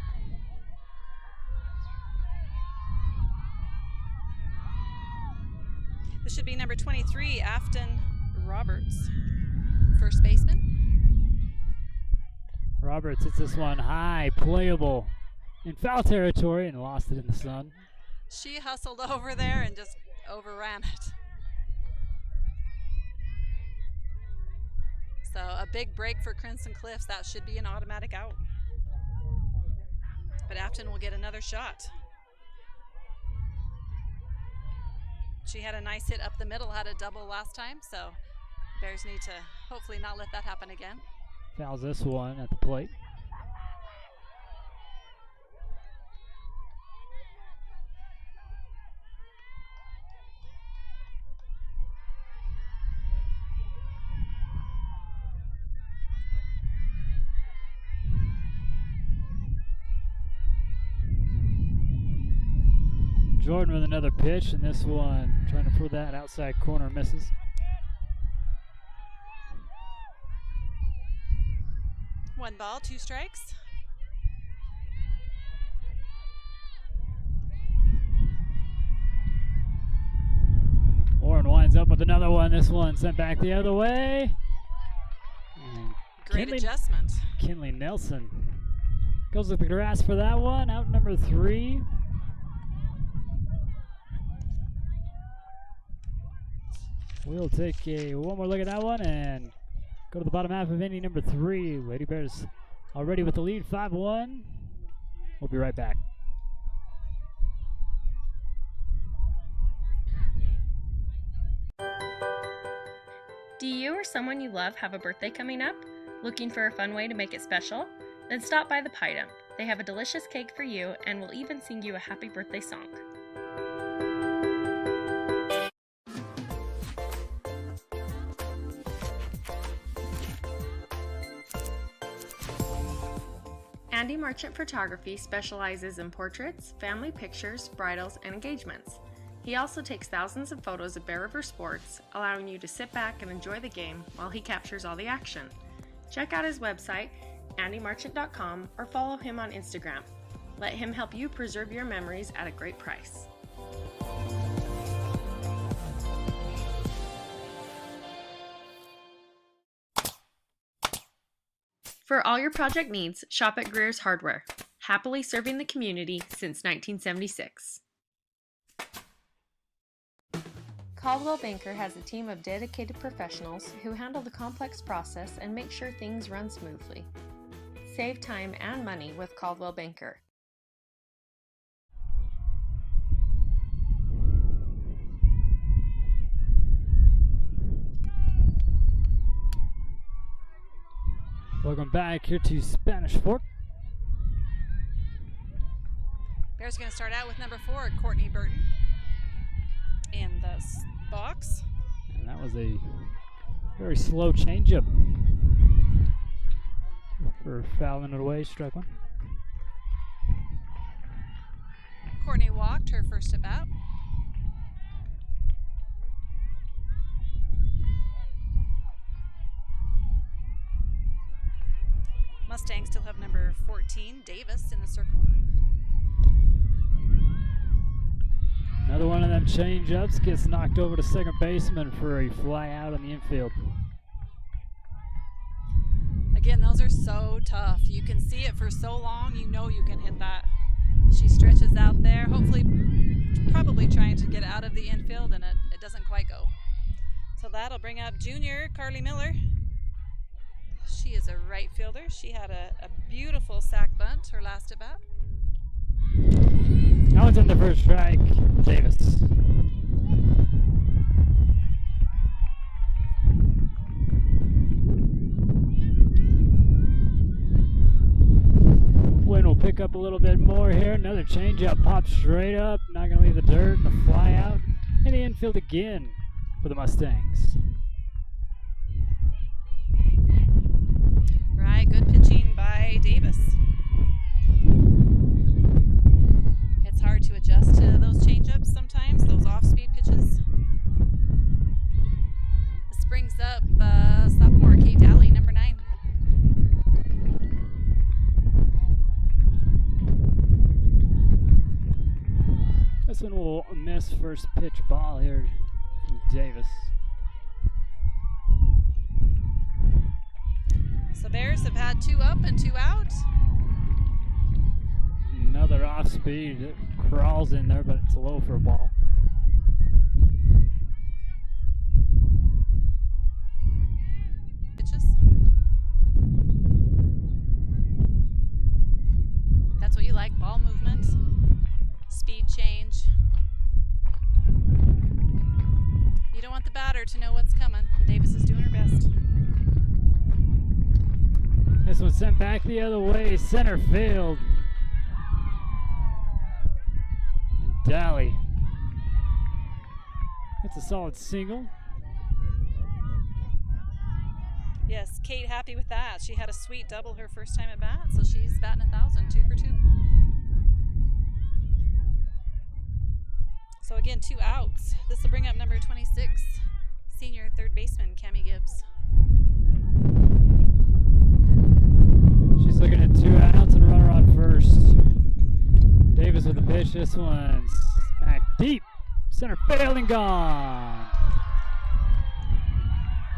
Speaker 2: This should be number 23, Afton Roberts, first baseman.
Speaker 1: Roberts hits this one high, playable in foul territory, and lost it in the sun.
Speaker 2: She hustled over there and just overran it. So a big break for Crimson Cliffs. That should be an automatic out. But Afton will get another shot. She had a nice hit up the middle, had a double last time, so Bears need to hopefully not let that happen again.
Speaker 1: Fouls this one at the plate. Jordan with another pitch, and this one trying to pull that outside corner, misses.
Speaker 2: One ball, 2 strikes.
Speaker 1: Warren winds up with another one. This one sent back the other way. And
Speaker 2: Great adjustment.
Speaker 1: Kinley Nelson goes with the grass for that one. Out number 3. We'll take one more look at that one and go to the bottom half of inning number 3. Lady Bears already with the lead, 5-1. We'll be right back.
Speaker 7: Do you or someone you love have a birthday coming up? Looking for a fun way to make it special? Then stop by the Pie Dump. They have a delicious cake for you and will even sing you a happy birthday song. Andy Merchant Photography specializes in portraits, family pictures, bridals, and engagements. He also takes thousands of photos of Bear River sports, allowing you to sit back and enjoy the game while he captures all the action. Check out his website, andymarchant.com, or follow him on Instagram. Let him help you preserve your memories at a great price. For all your project needs, shop at Greer's Hardware, happily serving the community since 1976. Caldwell Banker has a team of dedicated professionals who handle the complex process and make sure things run smoothly. Save time and money with Caldwell Banker.
Speaker 1: Welcome back here to Spanish Fork.
Speaker 2: Bears going to start out with number 4, Courtney Burton, in the box.
Speaker 1: And that was a very slow changeup for fouling it away, struck one.
Speaker 2: Courtney walked her first at bat. Mustangs still have number 14, Davis, in the circle.
Speaker 1: Another one of them change-ups gets knocked over to second baseman for a fly out in the infield.
Speaker 2: Again, those are so tough. You can see it for so long, you know you can hit that. She stretches out there, hopefully, probably trying to get out of the infield, and it doesn't quite go. So that'll bring up junior Carly Miller. She is a right fielder. She had a beautiful sac bunt her last at bat.
Speaker 1: That one's in the first strike, Davis. Wind will pick up a little bit more here. Another changeup pops straight up. Not going to leave the dirt. A fly out in the infield again for the Mustangs.
Speaker 2: Right, good pitching by Davis. It's hard to adjust to those changeups sometimes, those off-speed pitches. This brings up sophomore Kate Daly, number 9.
Speaker 1: This one will miss first pitch ball here from Davis.
Speaker 2: So Bears have had 2 up and 2 out.
Speaker 1: Another off speed that crawls in there, but it's low for a ball.
Speaker 2: Pitches. That's what you like, ball movement, speed change. You don't want the batter to know what's coming, and Davis is doing her best.
Speaker 1: This one sent back the other way, center field. And Daly. It's a solid single.
Speaker 2: Yes, Kate happy with that. She had a sweet double her first time at bat, so she's batting 1,000, 2 for 2. So again, 2 outs. This will bring up number 26, senior third baseman Cammie Gibbs.
Speaker 1: She's looking at 2 outs and a runner on first. Davis with the pitch. This one's back deep. Center field and gone.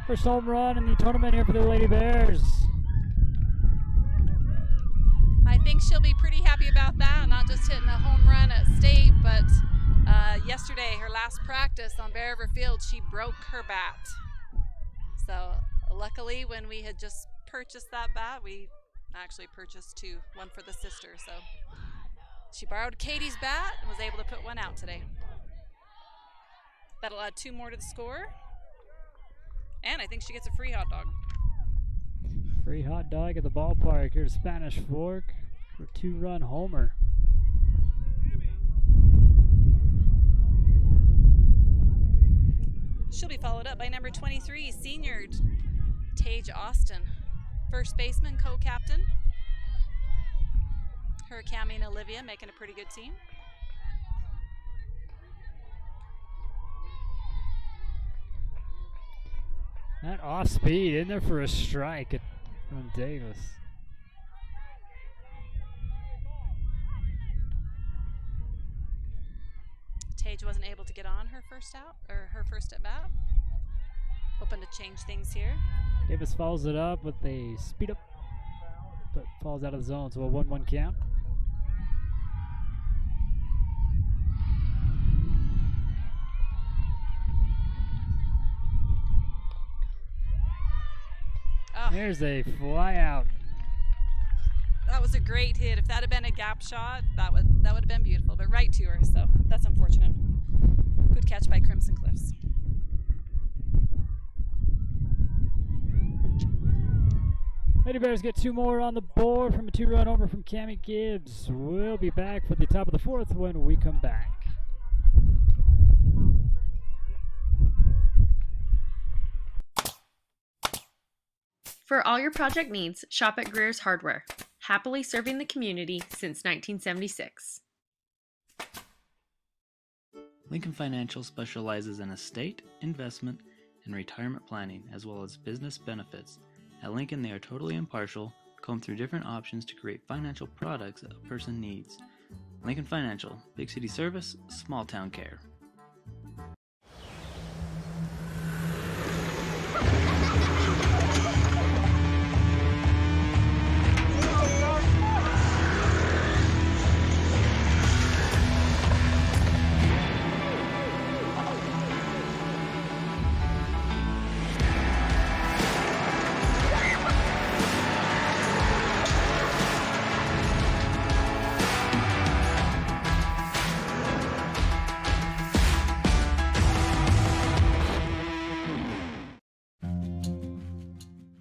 Speaker 1: First home run in the tournament here for the Lady Bears.
Speaker 2: I think she'll be pretty happy about that, not just hitting a home run at state, but yesterday, her last practice on Bear River Field, she broke her bat. So luckily, when we had just purchased that bat, we actually purchased 2, one for the sister. So she borrowed Katie's bat and was able to put 1 out today. That'll add 2 more to the score. And I think she gets a free hot dog.
Speaker 1: Free hot dog at the ballpark here at Spanish Fork for a 2-run homer.
Speaker 2: She'll be followed up by number 23, senior Tage Austin. First baseman, co-captain. Her, Cammie, and Olivia making a pretty good team.
Speaker 1: That off speed in there for a strike from Davis.
Speaker 2: Tage wasn't able to get on her first out, or her first at bat. Hoping to change things here.
Speaker 1: Davis follows it up with a speed up, but falls out of the zone, so a 1-1 count.
Speaker 2: Oh,
Speaker 1: There's a fly out.
Speaker 2: that was a great hit. If that had been a gap shot, that would have been beautiful. But right to her, so that's unfortunate. Good catch by Crimson Cliffs.
Speaker 1: Lady Bears get 2 more on the board from a 2-run homer from Cammie Gibbs. We'll be back for the top of the 4th when we come back.
Speaker 7: For all your project needs, shop at Greer's Hardware. Happily serving the community since 1976.
Speaker 8: Lincoln Financial specializes in estate, investment, and retirement planning, as well as business benefits. At Lincoln, they are totally impartial, comb through different options to create financial products a person needs. Lincoln Financial, big city service, small town care.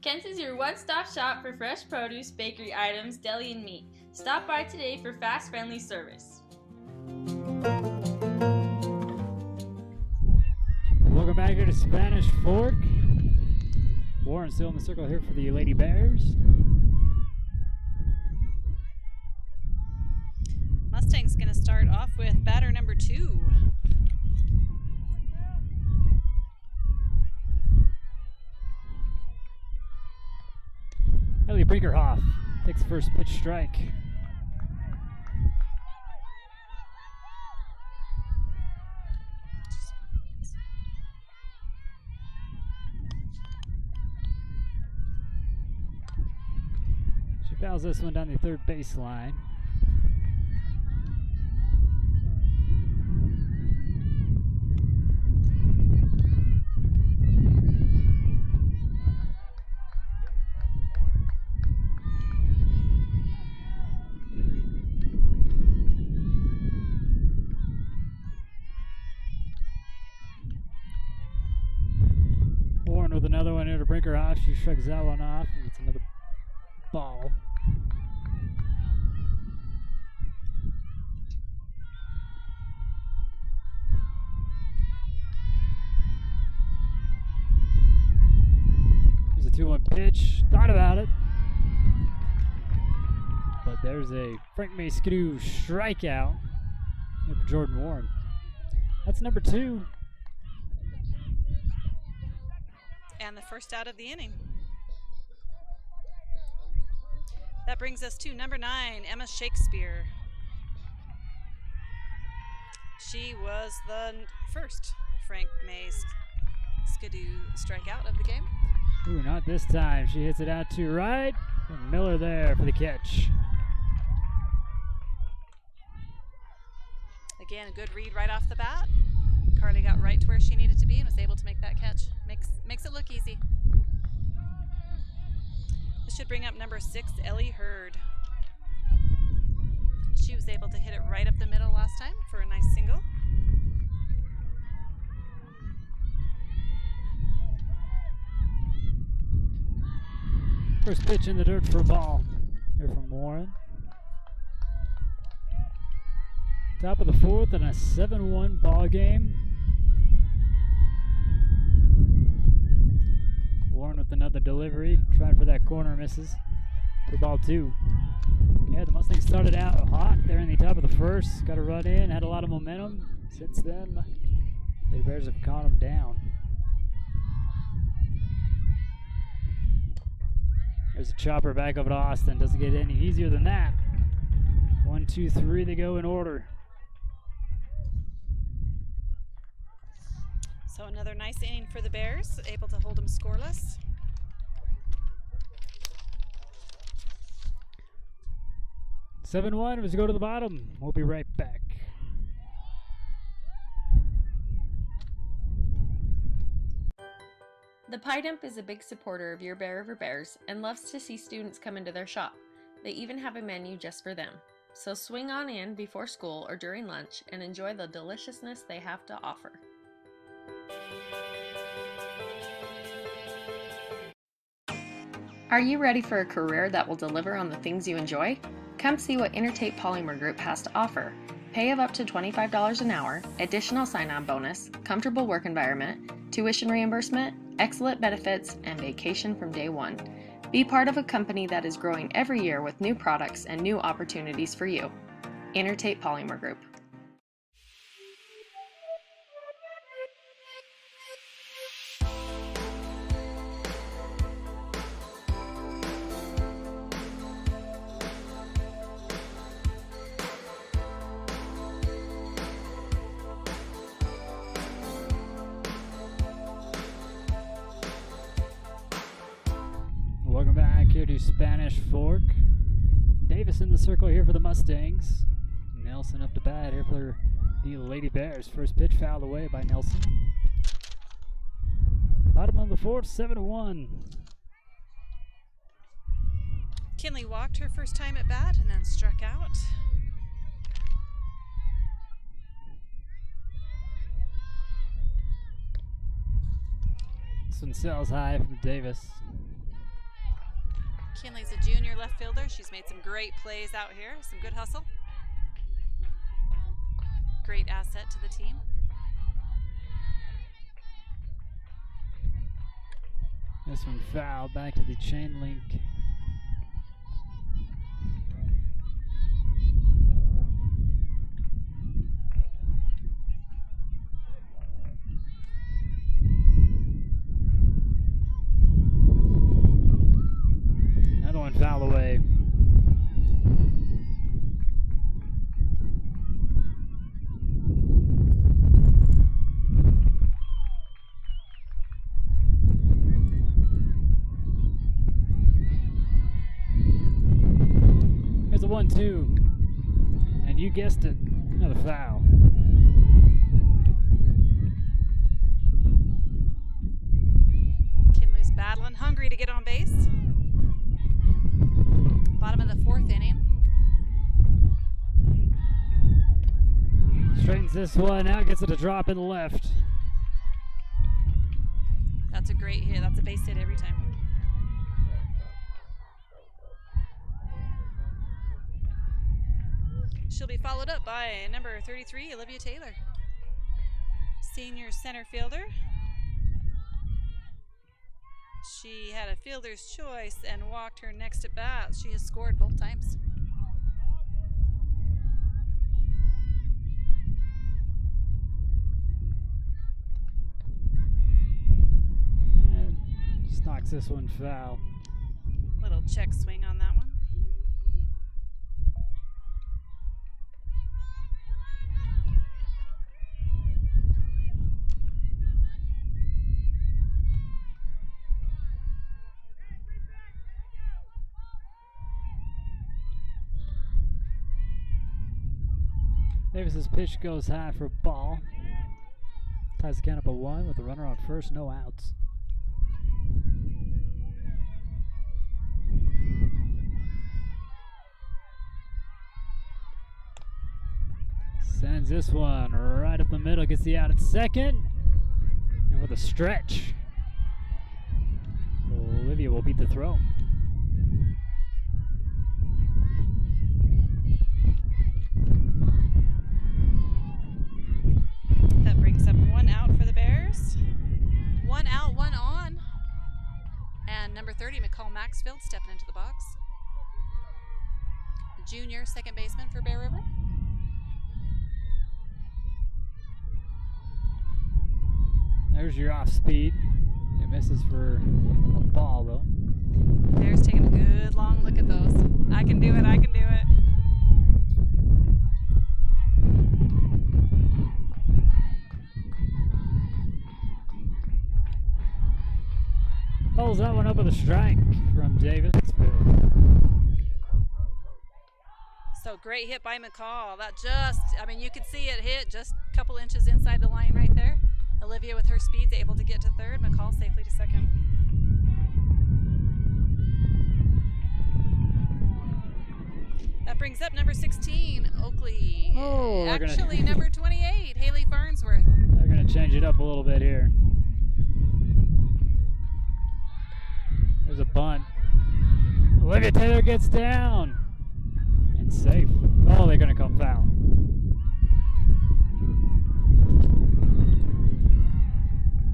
Speaker 9: Kent's is your one-stop shop for fresh produce, bakery items, deli, and meat. Stop by today for fast, friendly service.
Speaker 1: Welcome back here to Spanish Fork. Warren still in the circle here for the Lady Bears.
Speaker 2: Mustang's going to start off with batter number 2.
Speaker 1: Ellie Brinkerhoff takes the first pitch strike. She fouls this one down the third baseline. With another one here to bring her off. She shrugs that one off and gets another ball. There's a 2-1 pitch. Thought about it. But there's a Frank May-Skidoo strikeout here for Jordan Warren. That's number 2.
Speaker 2: And the first out of the inning. That brings us to number 9, Emma Shakespeare. She was the first Frank May's Skidoo strikeout of the game.
Speaker 1: Ooh, not this time. She hits it out to right. And Miller there for the catch.
Speaker 2: Again, a good read right off the bat. Carly got right to where she needed to be and was able to make that catch. Makes it look easy. This should bring up number 6, Ellie Hurd. She was able to hit it right up the middle last time for a nice single.
Speaker 1: First pitch in the dirt for a ball here from Warren. Top of the 4th and a 7-1 ball game. Warren with another delivery, trying for that corner, misses for ball 2. Yeah, the Mustangs started out hot there in the top of the 1st, got a run in, had a lot of momentum. Since then, the Bears have caught them down. There's a chopper back over to Austin. Doesn't get any easier than that. 1, 2, 3 to go in order.
Speaker 2: So another nice inning for the Bears, able to hold them scoreless.
Speaker 1: Seven one. Let's go to the bottom. We'll be right back.
Speaker 7: The Pie Dump is a big supporter of your Bear River Bears and loves to see students come into their shop. They even have a menu just for them. So swing on in before school or during lunch and enjoy the deliciousness they have to offer. Are you ready for a career that will deliver on the things you enjoy? Come see what Intertape Polymer Group has to offer. Pay of up to $25 an hour, additional sign-on bonus, comfortable work environment, tuition reimbursement, excellent benefits, and vacation from day one. Be part of a company that is growing every year with new products and new opportunities for you. Intertape Polymer Group.
Speaker 1: Welcome back here to Spanish Fork. Davis in the circle here for the Mustangs. Nelson up to bat here for the Lady Bears. First pitch fouled away by Nelson. Bottom of the fourth, 7-1.
Speaker 2: Kinley walked her first time at bat and then struck out.
Speaker 1: This one sells high from Davis.
Speaker 2: Kinley's a junior left fielder. She's made some great plays out here, some good hustle. Great asset to the team.
Speaker 1: This one fouled back to the chain link. Another one foul away. Here's a 1-2. And you guessed it, another foul.
Speaker 2: Kinley's battling, hungry to get on base. Bottom of the fourth inning.
Speaker 1: Straightens this one out, gets it a drop in the left.
Speaker 2: That's a great hit. That's a base hit every time. She'll be followed up by number 33, Olivia Taylor. Senior center fielder. She had a fielder's choice and walked her next at bat. She has scored both times.
Speaker 1: And just knocks this one foul.
Speaker 2: Little check swing on that one.
Speaker 1: Davis's pitch goes high for a ball. Ties the count up at 1 with a runner on first, no outs. Sends this one right up the middle, gets the out at second. And with a stretch, Olivia will beat the throw.
Speaker 2: That brings up one out for the Bears. One out, one on. And number 30, McCall Maxfield, stepping into the box. Junior second baseman for Bear River.
Speaker 1: There's your off speed. It misses for a ball though.
Speaker 2: Bear's taking a good long look at those. I can do it, I can do it.
Speaker 1: Follows that one up with a strike from Davis.
Speaker 2: So great hit by McCall. That just, I mean, you could see it hit just a couple inches inside the line right there. Olivia with her speeds able to get to third. McCall safely to second. That brings up number 16, Oakley.
Speaker 1: Oh,
Speaker 2: actually number 28, Haley Farnsworth.
Speaker 1: They're going to change it up a little bit here. There's a bunt. Olivia Taylor gets down. And safe. Oh, they're going to come foul.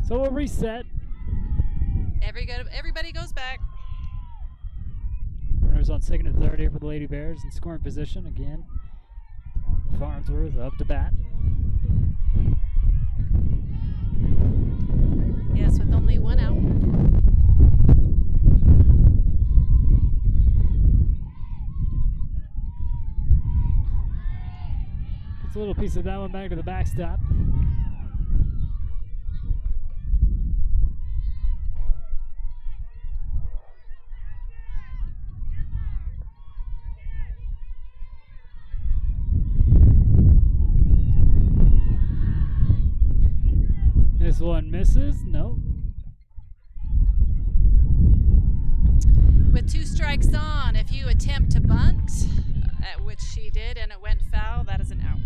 Speaker 1: So we'll reset.
Speaker 2: Everybody goes back.
Speaker 1: Runners on second and third here for the Lady Bears in scoring position again. Farnsworth up to bat.
Speaker 2: Yes, with only one out.
Speaker 1: Gets a little piece of that one back to the backstop. This one misses. No.
Speaker 2: With 2 strikes on, if you attempt to bunt, at which she did, and it went foul, that is an out.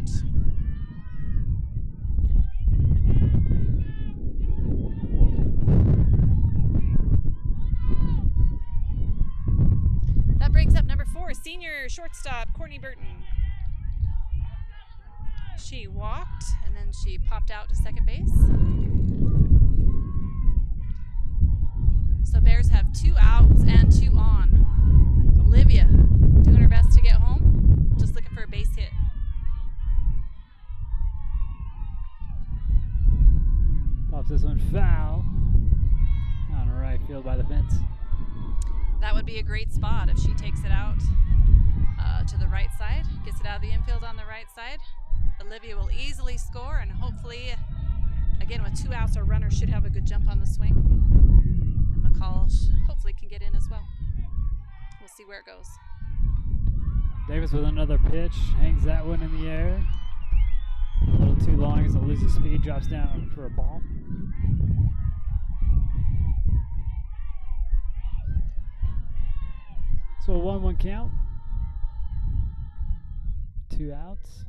Speaker 2: That brings up number 4, senior shortstop Courtney Burton. She walked, and then she popped out to second base. So Bears have 2 outs and 2 on. Olivia doing her best to get home, just looking for a base hit.
Speaker 1: Pops this one foul. On the right field by the fence.
Speaker 2: That would be a great spot if she takes it out to the right side, gets it out of the infield on the right side. Olivia will easily score, and hopefully, again, with 2 outs, our runner should have a good jump on the swing. And McCall hopefully can get in as well. We'll see where it goes.
Speaker 1: Davis with another pitch, hangs that one in the air. A little too long as it loses speed, drops down for a ball. So a 1-1 count. 2 outs.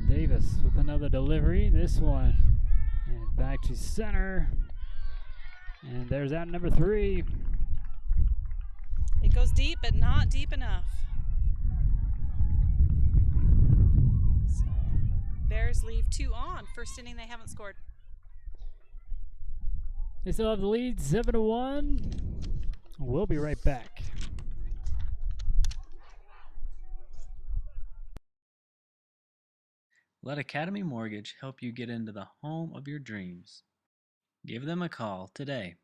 Speaker 1: Davis with another delivery. This one. And back to center. And there's out number 3.
Speaker 2: It goes deep, but not deep enough. So Bears leave 2 on. First inning, they haven't scored.
Speaker 1: They still have the lead, 7-1. We'll be right back.
Speaker 8: Let Academy Mortgage help you get into the home of your dreams. Give them a call today.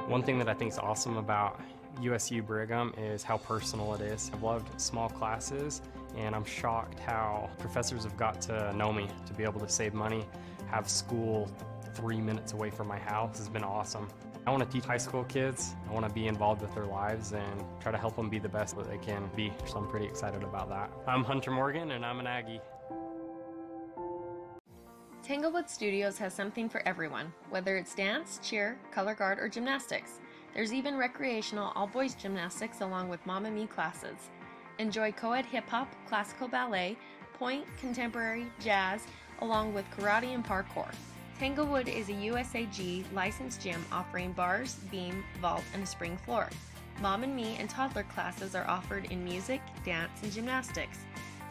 Speaker 10: One thing that I think is awesome about USU Brigham is how personal it is. I've loved small classes, and I'm shocked how professors have got to know me, to be able to save money, have school 3 minutes away from my house has been awesome. I want to teach high school kids. I want to be involved with their lives and try to help them be the best that they can be. So I'm pretty excited about that. I'm Hunter Morgan, and I'm an Aggie.
Speaker 7: Tanglewood Studios has something for everyone, whether it's dance, cheer, color guard, or gymnastics. There's even recreational all-boys gymnastics along with Mamma Mia classes. Enjoy co-ed hip-hop, classical ballet, point, contemporary, jazz, along with karate and parkour. Tanglewood is a USAG licensed gym offering bars, beam, vault, and a spring floor. Mom and Me and toddler classes are offered in music, dance, and gymnastics.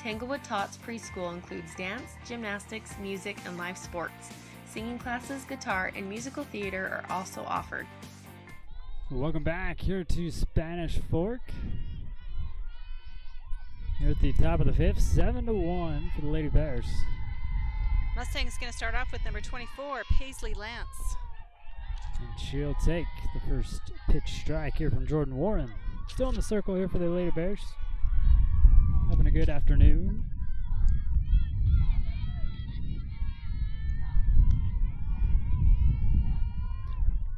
Speaker 7: Tanglewood Tots preschool includes dance, gymnastics, music, and live sports. Singing classes, guitar, and musical theater are also offered.
Speaker 1: Welcome back here to Spanish Fork. Here at the top of the fifth, 7-1 for the Lady Bears.
Speaker 2: Mustang's going to start off with number 24, Paisley Lance.
Speaker 1: And she'll take the first pitch strike here from Jordan Warren. Still in the circle here for the Lady Bears. Having a good afternoon.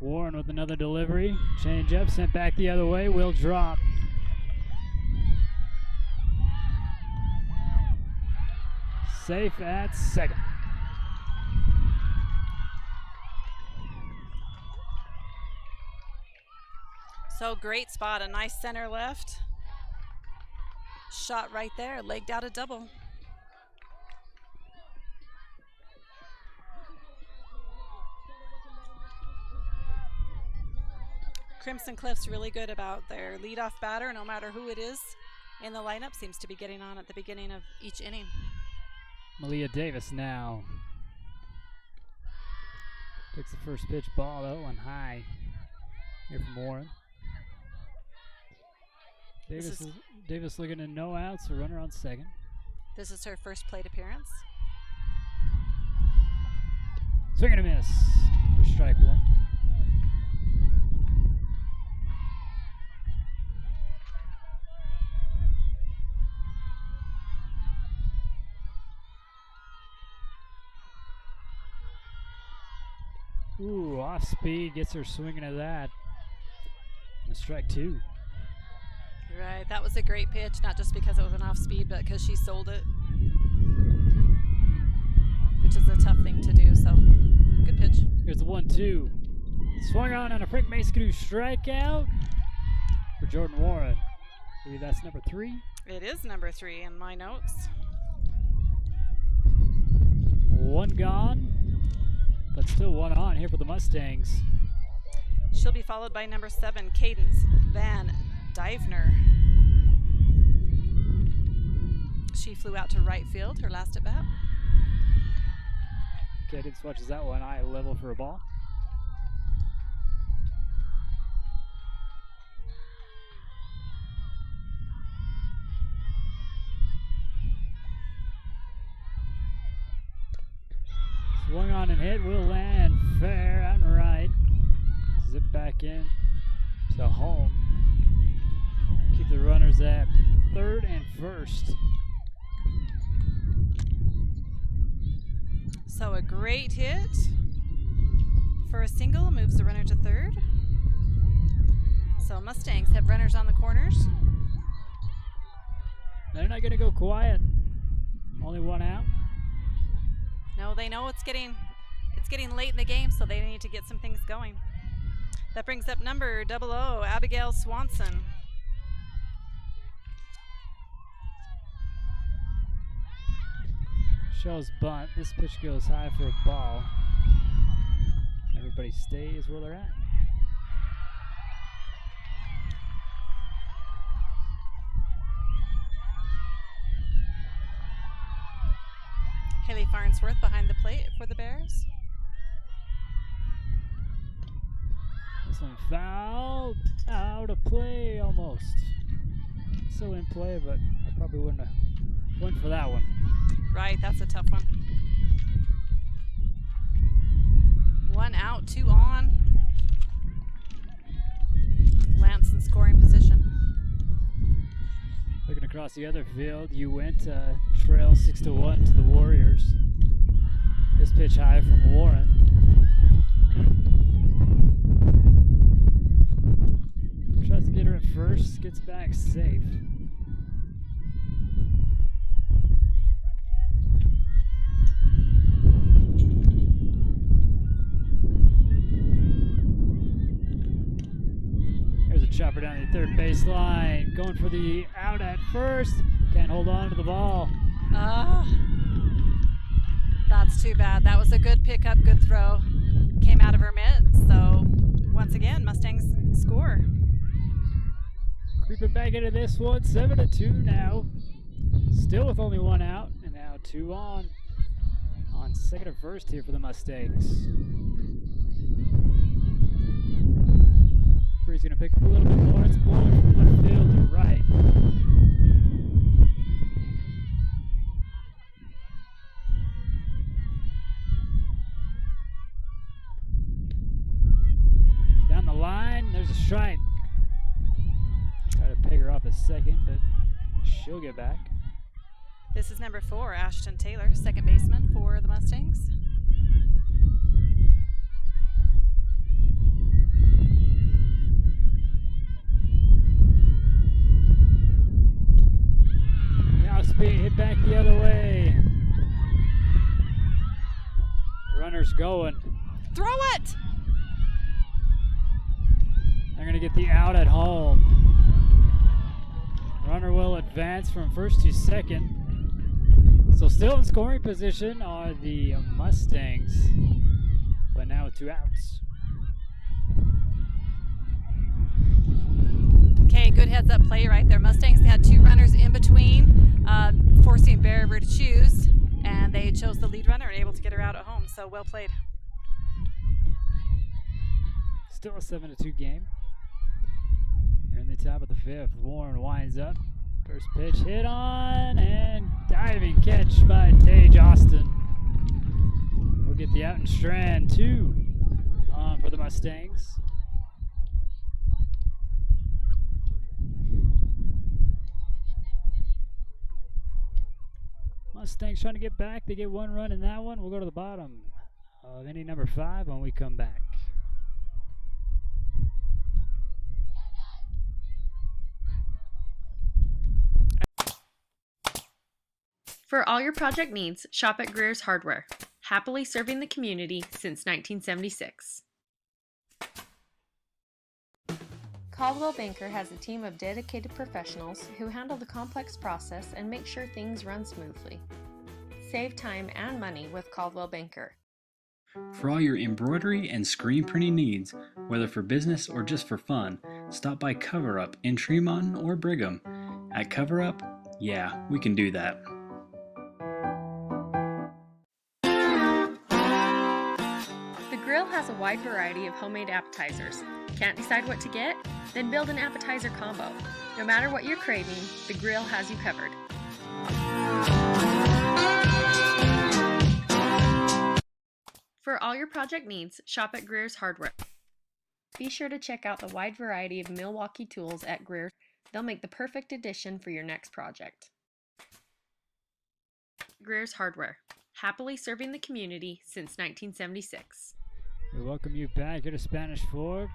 Speaker 1: Warren with another delivery. Change up, sent back the other way. Will drop. Safe at second.
Speaker 2: So great spot, a nice center left. Shot right there, legged out a double. Crimson Cliff's really good about their leadoff batter, no matter who it is in the lineup, seems to be getting on at the beginning of each inning.
Speaker 1: Malia Davis now takes the first pitch, ball 0-1 high here from Warren. Davis looking at no outs, a runner on second.
Speaker 2: This is her first plate appearance.
Speaker 1: Swing and a miss for strike one. Ooh, off speed, gets her swinging at that. And strike two.
Speaker 2: Right, that was a great pitch, not just because it was an off speed, but because she sold it, which is a tough thing to do, so good pitch.
Speaker 1: Here's the 1-2. Swung on a Frank Maskadoo strikeout for Jordan Warren. I believe that's number 3.
Speaker 2: It is number 3 in my notes.
Speaker 1: One gone, but still one on here for the Mustangs.
Speaker 2: She'll be followed by number 7, Cadence Van Divner. She flew out to right field, her last at bat.
Speaker 1: Cadence watches that one, eye level for a ball. Swung on and hit, will land fair out and right. Zip back in to home. Keep the runners at third and first.
Speaker 2: So a great hit for a single, moves the runner to third. So Mustangs have runners on the corners.
Speaker 1: They're not going to go quiet. Only one out.
Speaker 2: No, they know it's getting late in the game, so they need to get some things going. That brings up number 00, Abigail Swanson.
Speaker 1: Shell's bunt. This pitch goes high for a ball. Everybody stays where they're at.
Speaker 2: Haley Farnsworth behind the plate for the Bears.
Speaker 1: This one fouled out of play almost. Still in play, but I probably wouldn't have went for that one.
Speaker 2: Right, that's a tough one. 1 out, 2 on. Lance in scoring position.
Speaker 1: Looking across the other field, you went trail 6-1 to the Warriors. This pitch high from Warren. Tries to get her at first, gets back safe. Here's a chopper down the third baseline, going for the out at first. Can't hold on to the ball.
Speaker 2: That's too bad. That was a good pickup, good throw. Came out of her mitt, so once again, Mustangs score.
Speaker 1: Creeping back into this one, 7-2 now. Still with only 1 out, and now 2 on second and first here for the Mustangs. Bree's gonna pick up a little bit more. It's blowing from left field to right. There's a strike. Try to pick her off a second, but she'll get back.
Speaker 2: This is number 4, Ashton Taylor, second baseman for the Mustangs.
Speaker 1: Now speed hit back the other way. Runner's going.
Speaker 2: Throw it!
Speaker 1: They're going to get the out at home. Runner will advance from first to second. So still in scoring position are the Mustangs, but now with 2 outs.
Speaker 2: Okay, good heads up play right there. Mustangs had 2 runners in between, forcing Bear River to choose, and they chose the lead runner and able to get her out at home, so well played.
Speaker 1: Still a 7-2 game. We're in the top of the 5th. Warren winds up. First pitch hit on, and diving catch by Tage Austin. We'll get the out and strand. 2 on for the Mustangs. Mustangs trying to get back. They get 1 run in that one. We'll go to the bottom of inning number 5 when we come back.
Speaker 7: For all your project needs, shop at Greer's Hardware. Happily serving the community since 1976. Caldwell Banker has a team of dedicated professionals who handle the complex process and make sure things run smoothly. Save time and money with Caldwell Banker.
Speaker 8: For all your embroidery and screen printing needs, whether for business or just for fun, stop by Cover Up in Tremont or Brigham. At Cover Up, yeah, we can do that.
Speaker 7: The Grill has a wide variety of homemade appetizers. Can't decide what to get? Then build an appetizer combo. No matter what you're craving, the Grill has you covered. For all your project needs, shop at Greer's Hardware. Be sure to check out the wide variety of Milwaukee tools at Greer. They'll make the perfect addition for your next project. Greer's Hardware. Happily serving the community since 1976.
Speaker 1: We welcome you back here to Spanish Fork.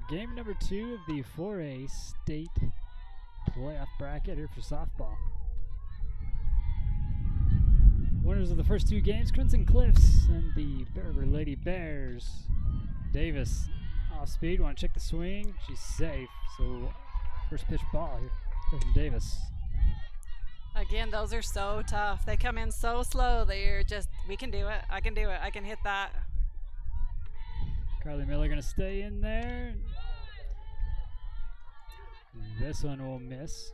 Speaker 1: Game number 2 of the 4A state playoff bracket here for softball. Winners of the first 2 games, Crimson Cliffs and the Bear River Lady Bears. Davis off speed, want to check the swing. She's safe, so first pitch ball here from Davis.
Speaker 2: Again, those are so tough. They come in so slow. They're just, we can do it. I can do it. I can hit that.
Speaker 1: Carly Miller going to stay in there. This one will miss.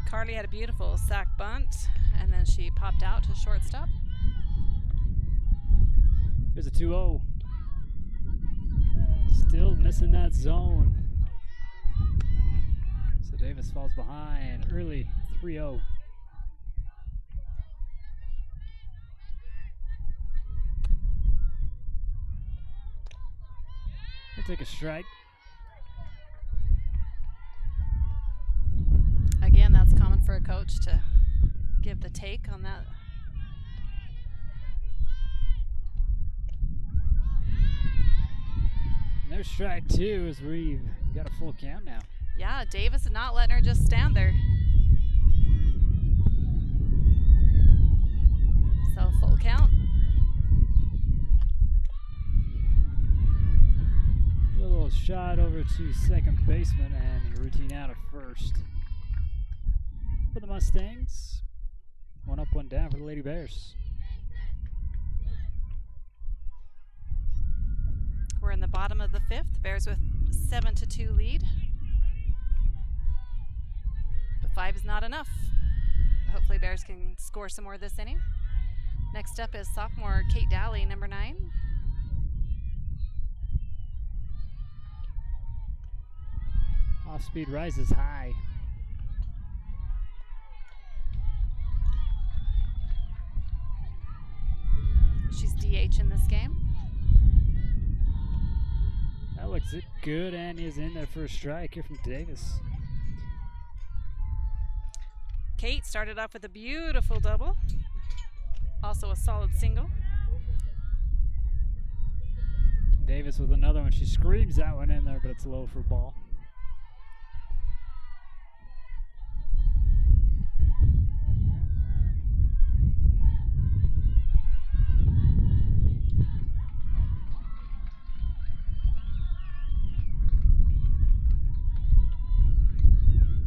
Speaker 2: Carly had a beautiful sack bunt, and then she popped out to shortstop.
Speaker 1: Here's a 2-0. Still missing that zone. So Davis falls behind early, 3-0. We'll take a strike.
Speaker 2: Again, that's common for a coach to give the take on that.
Speaker 1: And there's strike 2 as we've got a full count now.
Speaker 2: Yeah, Davis is not letting her just stand there. So full count.
Speaker 1: A little shot over to second baseman and a routine out at first. For the Mustangs, 1 up, 1 down for the Lady Bears.
Speaker 2: We're in the bottom of the 5th. Bears with 7-2 lead. But 5 is not enough. Hopefully Bears can score some more this inning. Next up is sophomore Kate Dally, number 9.
Speaker 1: Off speed rises high.
Speaker 2: She's DH in this game.
Speaker 1: That That looks good and is in there for a strike here from Davis.
Speaker 2: Kate started off with a beautiful double. Also a solid single.
Speaker 1: Davis with another one. She screams that one in there, but it's low for ball.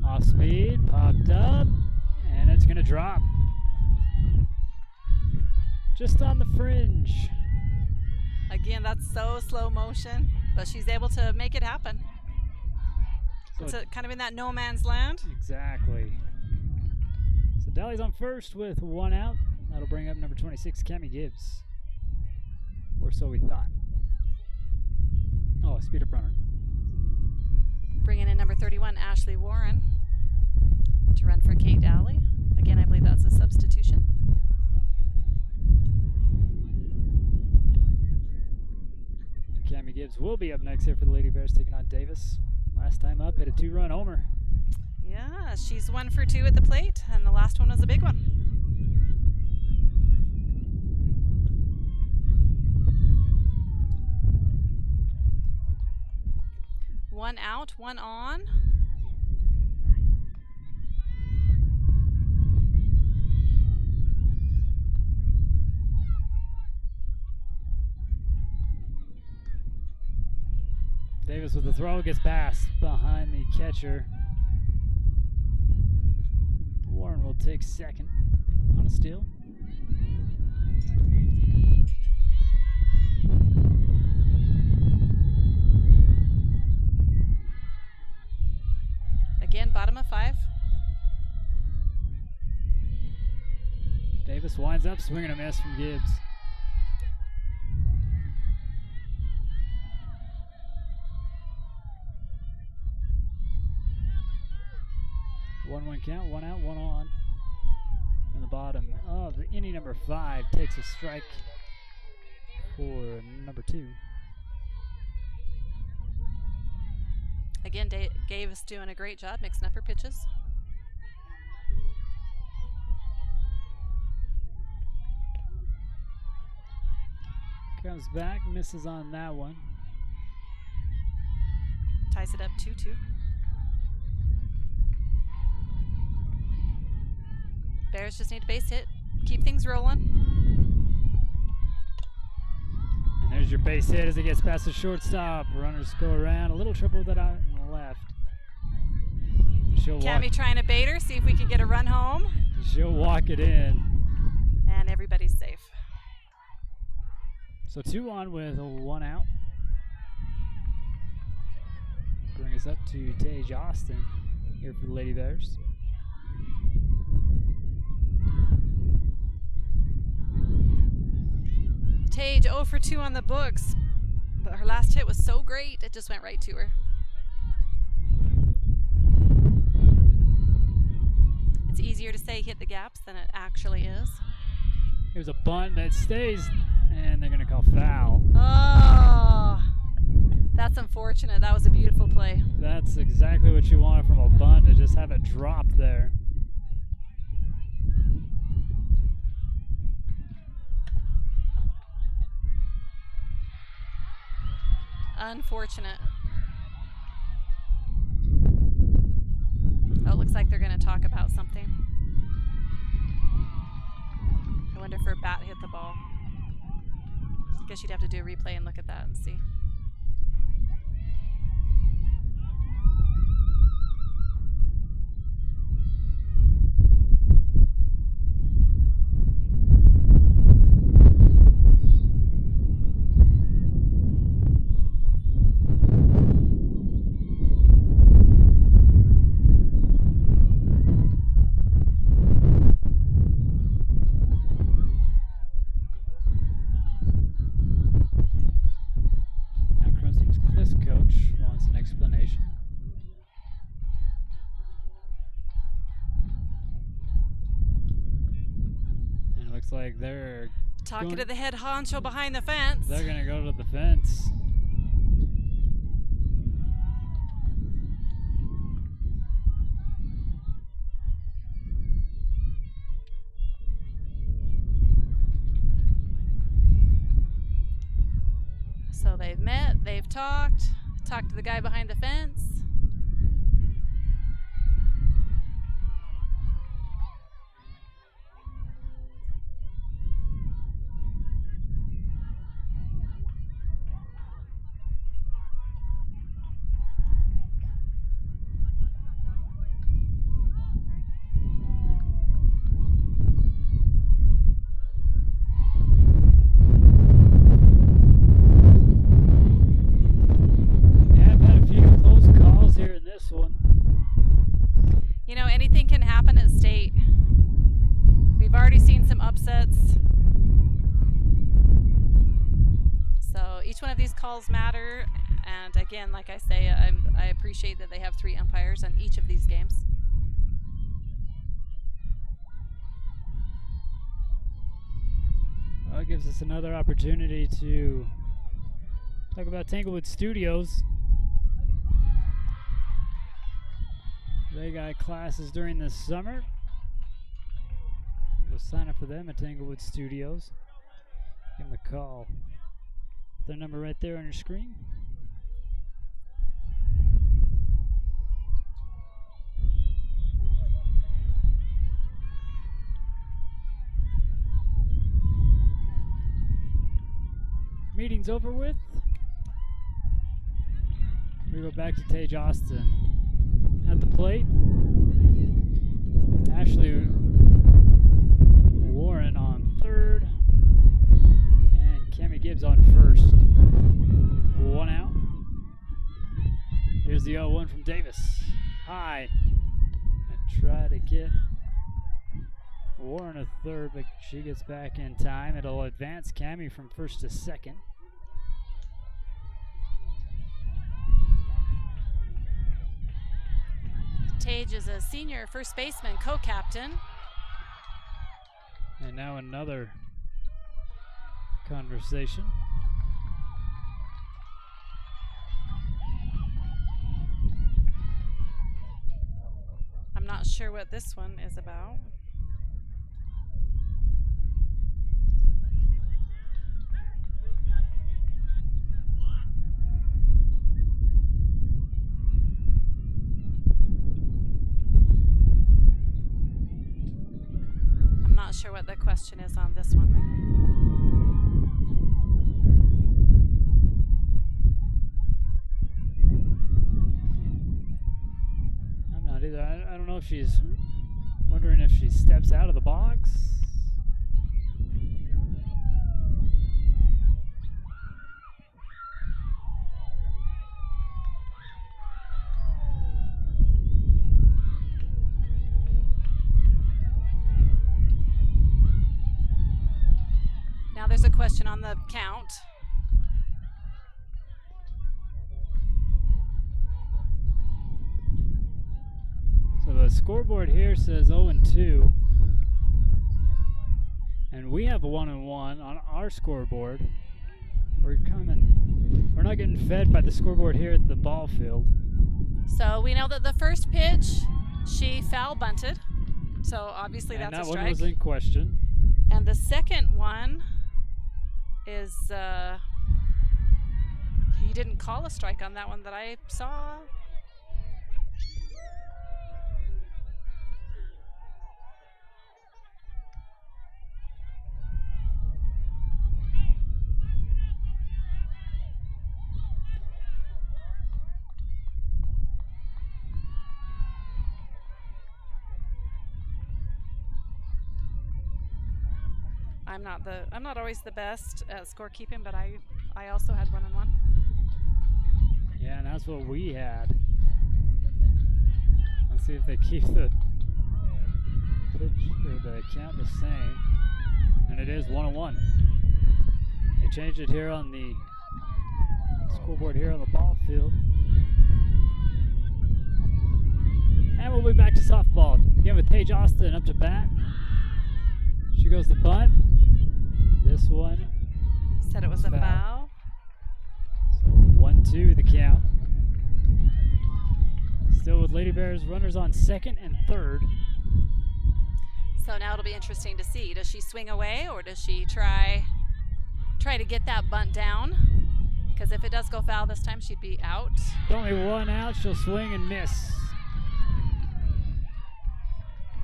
Speaker 1: Off speed, popped up, and it's going to drop. Just on the fringe.
Speaker 2: Again, that's so slow motion, but she's able to make it happen.
Speaker 1: So
Speaker 2: It's kind of in that no man's land.
Speaker 1: Exactly. So Dali's on first with one out. That'll bring up number 26, Cami Gibbs. Or so we thought. Oh, speed up runner.
Speaker 2: Bringing in number 31, Ashley Warren, to run for Kate Daly. Again, I believe that's a substitution.
Speaker 1: Cami Gibbs will be up next here for the Lady Bears, taking on Davis. Last time up, hit a 2-run homer.
Speaker 2: Yeah, she's 1 for 2 at the plate, and the last one was a big one. One out, one on.
Speaker 1: Davis with the throw, gets past behind the catcher. Warren will take second on a steal.
Speaker 2: Again, bottom of 5.
Speaker 1: Davis winds up, swing and a miss from Gibbs. One count, one out, one on. In the bottom of the inning, number 5 takes a strike for number 2.
Speaker 2: Again, Gabe is doing a great job mixing up her pitches.
Speaker 1: Comes back, misses on that one.
Speaker 2: Ties it up 2-2. Bears just need a base hit. Keep things rolling.
Speaker 1: And there's your base hit as it gets past the shortstop. Runners go around. A little trouble with that out on the left.
Speaker 2: Cami trying to bait her, see if we can get a run home.
Speaker 1: She'll walk it in.
Speaker 2: And everybody's safe.
Speaker 1: So 2 on with 1 out. Bring us up to Tage Austin here for the Lady Bears.
Speaker 2: Tage 0 for 2 on the books, but her last hit was so great, it just went right to her. It's easier to say hit the gaps than it actually is.
Speaker 1: Here's a bunt that stays, and they're going to call foul.
Speaker 2: Oh, that's unfortunate. That was a beautiful play.
Speaker 1: That's exactly what you wanted from a bunt, to just have it drop there.
Speaker 2: Unfortunate. Oh, it looks like they're going to talk about something. I wonder if her bat hit the ball. I guess you'd have to do a replay and look at that and see.
Speaker 1: Like they're
Speaker 2: talking to the head honcho behind the fence.
Speaker 1: They're gonna go to the fence.
Speaker 2: So they've met, they've talked to the guy behind the fence. You know, anything can happen at state. We've already seen some upsets. So each one of these calls matter. And again, like I say, I appreciate that they have 3 umpires on each of these games.
Speaker 1: Well, it gives us another opportunity to talk about Tanglewood Studios. They got classes during the summer. Go sign up for them at Tanglewood Studios. Give them a call. Their number right there on your screen. Meeting's over with. We go back to Tage Austin at the plate. Ashley Warren on third. And Cammie Gibbs on first. 1 out. Here's the 0-1 from Davis. High. And try to get Warren a third, but she gets back in time. It'll advance Cammie from first to second.
Speaker 2: Tage is a senior first baseman, co-captain.
Speaker 1: And now another conversation.
Speaker 2: I'm not sure what this one is about. I'm not sure what the question is on this one.
Speaker 1: I'm not either. I don't know if she's wondering if she steps out of the box.
Speaker 2: Now there's a question on the count.
Speaker 1: So the scoreboard here says 0-2. And we have a 1-1 on our scoreboard. We're not getting fed by the scoreboard here at the ball field.
Speaker 2: So we know that the first pitch, she foul bunted. So obviously
Speaker 1: And
Speaker 2: that's a
Speaker 1: that
Speaker 2: strike.
Speaker 1: one was in question.
Speaker 2: And the second one is, he didn't call a strike on that one that I saw. I'm not always the best at scorekeeping, but I also had 1-1.
Speaker 1: Yeah, and that's what we had. Let's see if they keep the pitch or the count the same. And it is 1-1. They changed it here on the scoreboard here on the ball field. And we'll be back to softball. Again with Tage Austin up to bat. She goes to bunt. This one
Speaker 2: Said it was a foul.
Speaker 1: So 1-2 the count. Still with Lady Bears runners on second and third.
Speaker 2: So now it'll be interesting to see. Does she swing away or does she try to get that bunt down? because if it does go foul this time, she'd be out.
Speaker 1: With only one out, she'll swing and miss.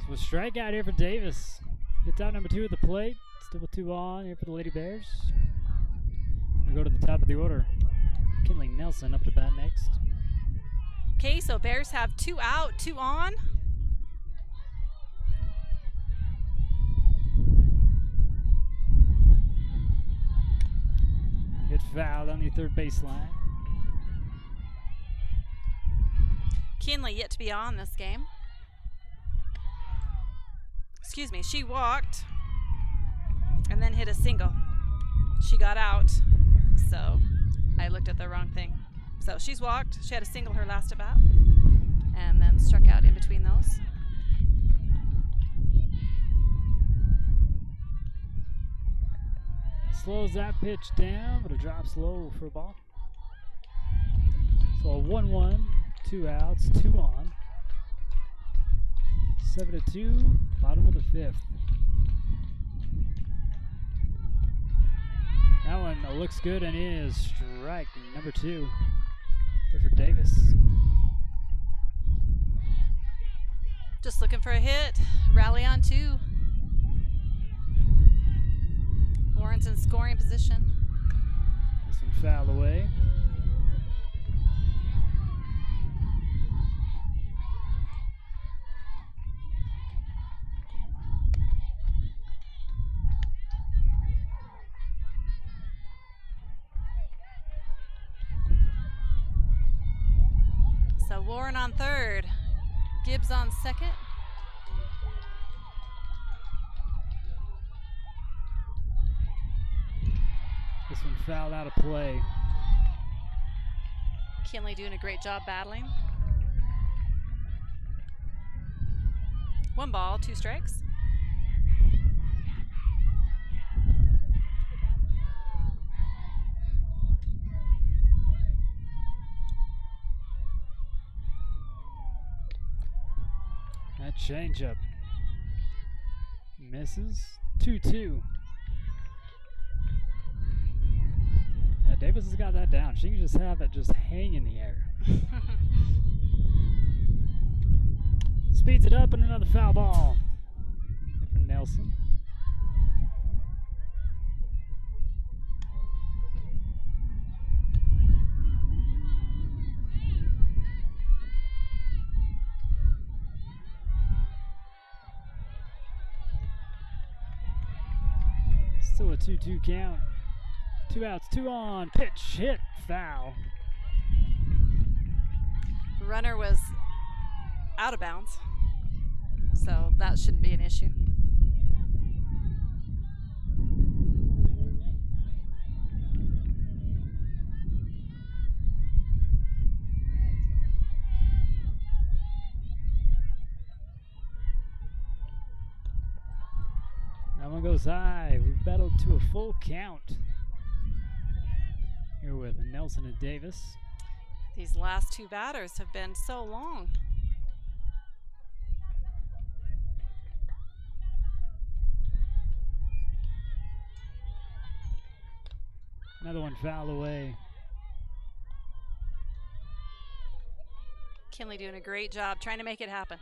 Speaker 1: So a strikeout here for Davis. Gets out number 2 at the plate. Still with 2 on here for the Lady Bears. We go to the top of the order. Kinley Nelson up to bat next.
Speaker 2: Okay, so Bears have 2 out, 2 on.
Speaker 1: Hit fouled on the third baseline.
Speaker 2: Kinley yet to be on this game. Excuse me, she walked and then hit a single. She got out, so I looked at the wrong thing. So she's walked. She had a single her last at bat and then struck out in between those.
Speaker 1: Slows that pitch down, but it drops low for a ball. So a 1-1, 2 outs, 2 on. 7-2, bottom of the 5th. That one looks good and is strike number 2 here for Davis.
Speaker 2: Just looking for a hit. Rally on 2. Warren's in scoring position.
Speaker 1: This one fouled away.
Speaker 2: So Warren on third. Gibbs on second.
Speaker 1: This one fouled out of play.
Speaker 2: Kinley doing a great job battling. 1 ball, 2 strikes.
Speaker 1: That changeup misses. 2-2. Yeah, Davis has got that down. She can just have it just hang in the air. Speeds it up and another foul ball for Nelson. Still a 2-2 count. 2 outs, 2 on. Pitch, hit, foul.
Speaker 2: Runner was out of bounds, so that shouldn't be an issue.
Speaker 1: That one goes high. We've battled to a full count here with Nelson and Davis.
Speaker 2: These last 2 batters have been so long.
Speaker 1: Another one foul away.
Speaker 2: Kinley doing a great job trying to make it happen.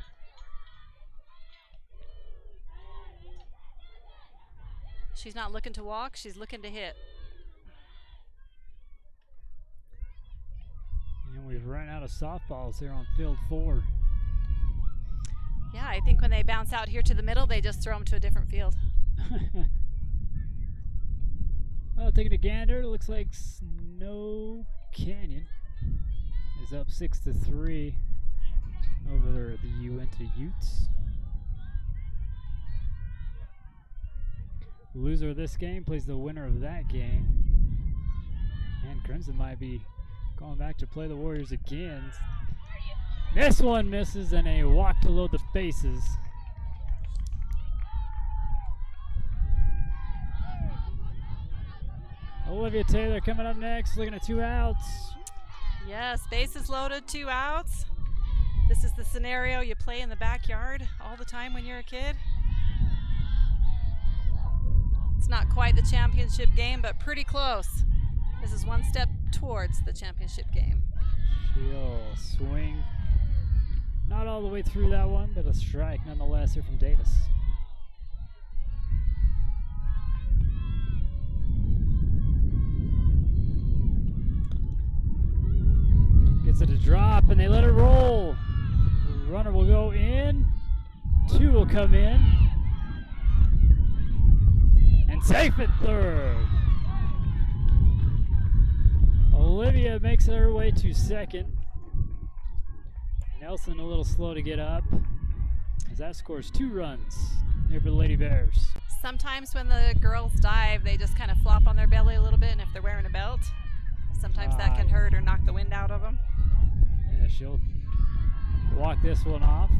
Speaker 2: She's not looking to walk, she's looking to hit.
Speaker 1: And we've run out of softballs here on field 4.
Speaker 2: Yeah, I think when they bounce out here to the middle, they just throw them to a different field.
Speaker 1: Well, taking a gander, it looks like Snow Canyon is up 6-3 over the Uinta Utes. Loser of this game plays the winner of that game. And Crimson might be going back to play the Warriors again. This one misses and a walk to load the bases. Olivia Taylor coming up next, looking at 2 outs.
Speaker 2: Yes, bases loaded, 2 outs. This is the scenario you play in the backyard all the time when you're a kid. It's not quite the championship game, but pretty close. This is one step towards the championship game.
Speaker 1: She'll swing. Not all the way through that one, but a strike nonetheless here from Davis. Gets it to drop, and they let it roll. The runner will go in. 2 will come in. And safe at third. Olivia makes her way to second. Nelson a little slow to get up, as that scores 2 runs here for the Lady Bears.
Speaker 2: Sometimes when the girls dive, they just kind of flop on their belly a little bit, and if they're wearing a belt, sometimes that can hurt or knock the wind out of them.
Speaker 1: Yeah, she'll walk this one off.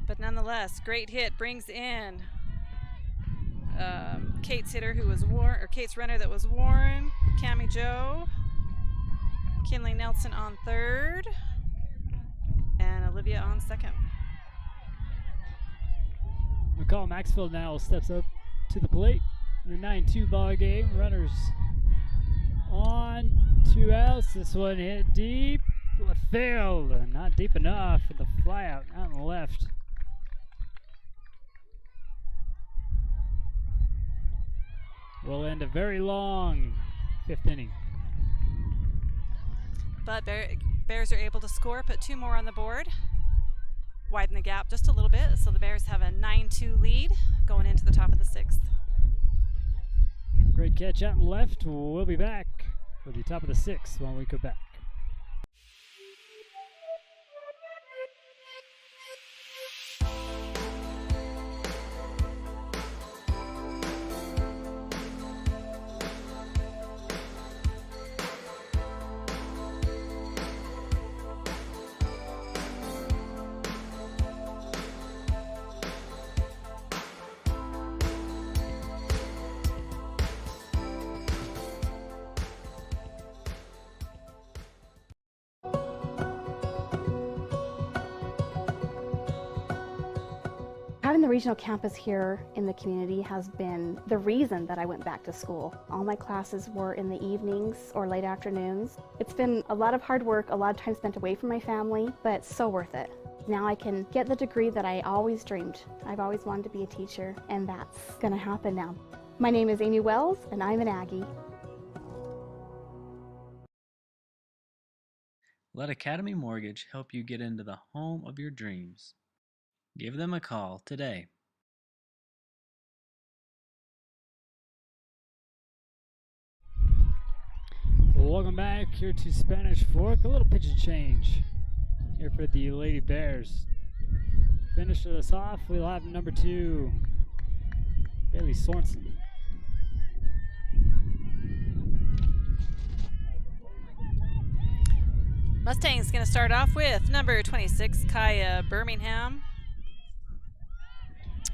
Speaker 2: But nonetheless, great hit brings in Kate's hitter, who was Kate's runner that was Warren, Cammie Joe, Kinley Nelson on third, and Olivia on second.
Speaker 1: McCall Maxfield now steps up to the plate. The 9-2 ball game. Runners on, 2 outs. This one hit deep, left field, not deep enough for the fly out on the left. Will end a very long 5th inning.
Speaker 2: But Bears are able to score, put 2 more on the board, widen the gap just a little bit, so the Bears have a 9-2 lead going into the top of the 6th.
Speaker 1: Great catch out and left. We'll be back for the top of the 6th when we come back.
Speaker 11: Having the regional campus here in the community has been the reason that I went back to school. All my classes were in the evenings or late afternoons. It's been a lot of hard work, a lot of time spent away from my family, but so worth it. Now I can get the degree that I always dreamed. I've always wanted to be a teacher, and that's gonna happen now. My name is Amy Wells, and I'm an Aggie.
Speaker 8: Let Academy Mortgage help you get into the home of your dreams. Give them a call today.
Speaker 1: Welcome back here to Spanish Fork. A little pitch and change here for the Lady Bears. Finish us off, we'll have number 2, Bailey Sorensen.
Speaker 2: Mustang's going to start off with number 26, Kaya Birmingham.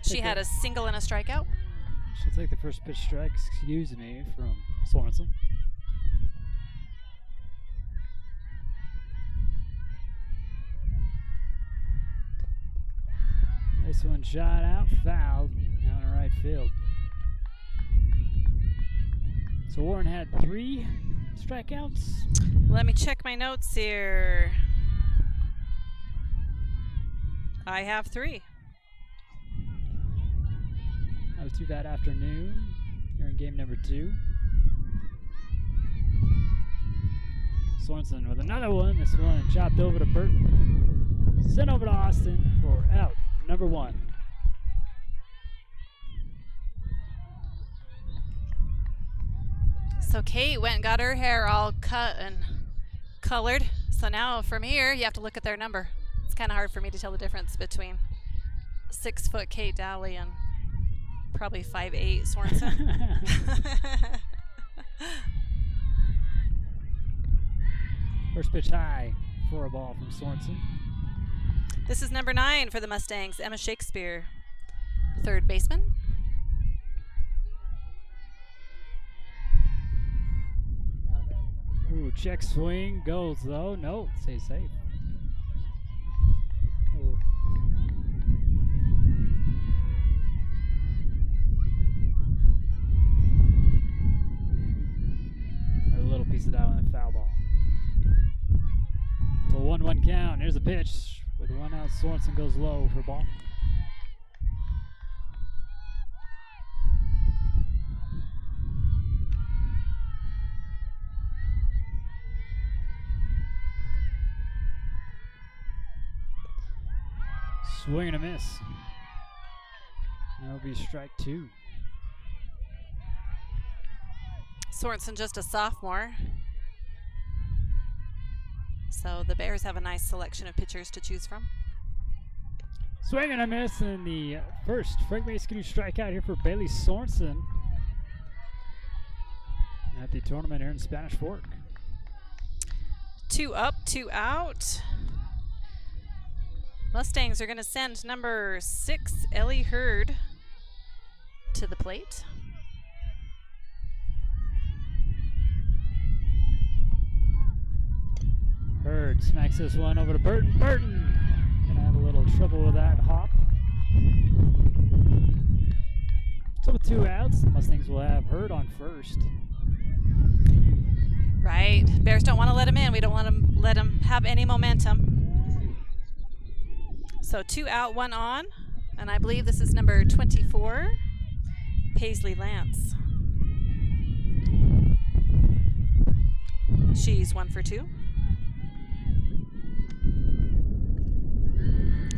Speaker 2: She had a single and a strikeout.
Speaker 1: She'll take the first pitch strike, excuse me, from Sorensen. Nice one shot out, fouled down the right field. So Warren had 3 strikeouts.
Speaker 2: Let me check my notes here. I have 3.
Speaker 1: That was too bad afternoon here in game number 2. Sorensen with another one. This one chopped over to Burton. Sent over to Austin for out number 1.
Speaker 2: So Kate went and got her hair all cut and colored. So now from here, you have to look at their number. It's kind of hard for me to tell the difference between 6-foot Kate Dowley and probably 5'8" Sorensen.
Speaker 1: First pitch high for a ball from Sorensen.
Speaker 2: This is number 9 for the Mustangs, Emma Shakespeare, third baseman.
Speaker 1: Ooh, check swing goes though. No, stay safe. Ooh. squeezed it out on a foul ball. So 1-1 count. Here's a pitch. With 1 out, Sorensen goes low for ball. Swing and a miss. That'll be strike 2.
Speaker 2: Sorensen just a sophomore. So the Bears have a nice selection of pitchers to choose from.
Speaker 1: Swing and a miss, and the first Frank Mason strikeout here for Bailey Sorensen at the tournament here in Spanish Fork.
Speaker 2: 2 up, 2 out. Mustangs are going to send number 6, Ellie Hurd, to the plate.
Speaker 1: Hurd smacks this one over to Burton. Burton gonna have a little trouble with that hop. So with 2 outs, the Mustangs will have Hurd on first.
Speaker 2: Right. Bears don't want to let him in. We don't want to let him have any momentum. So 2 out, 1 on. And I believe this is number 24, Paisley Lance. She's 1 for 2.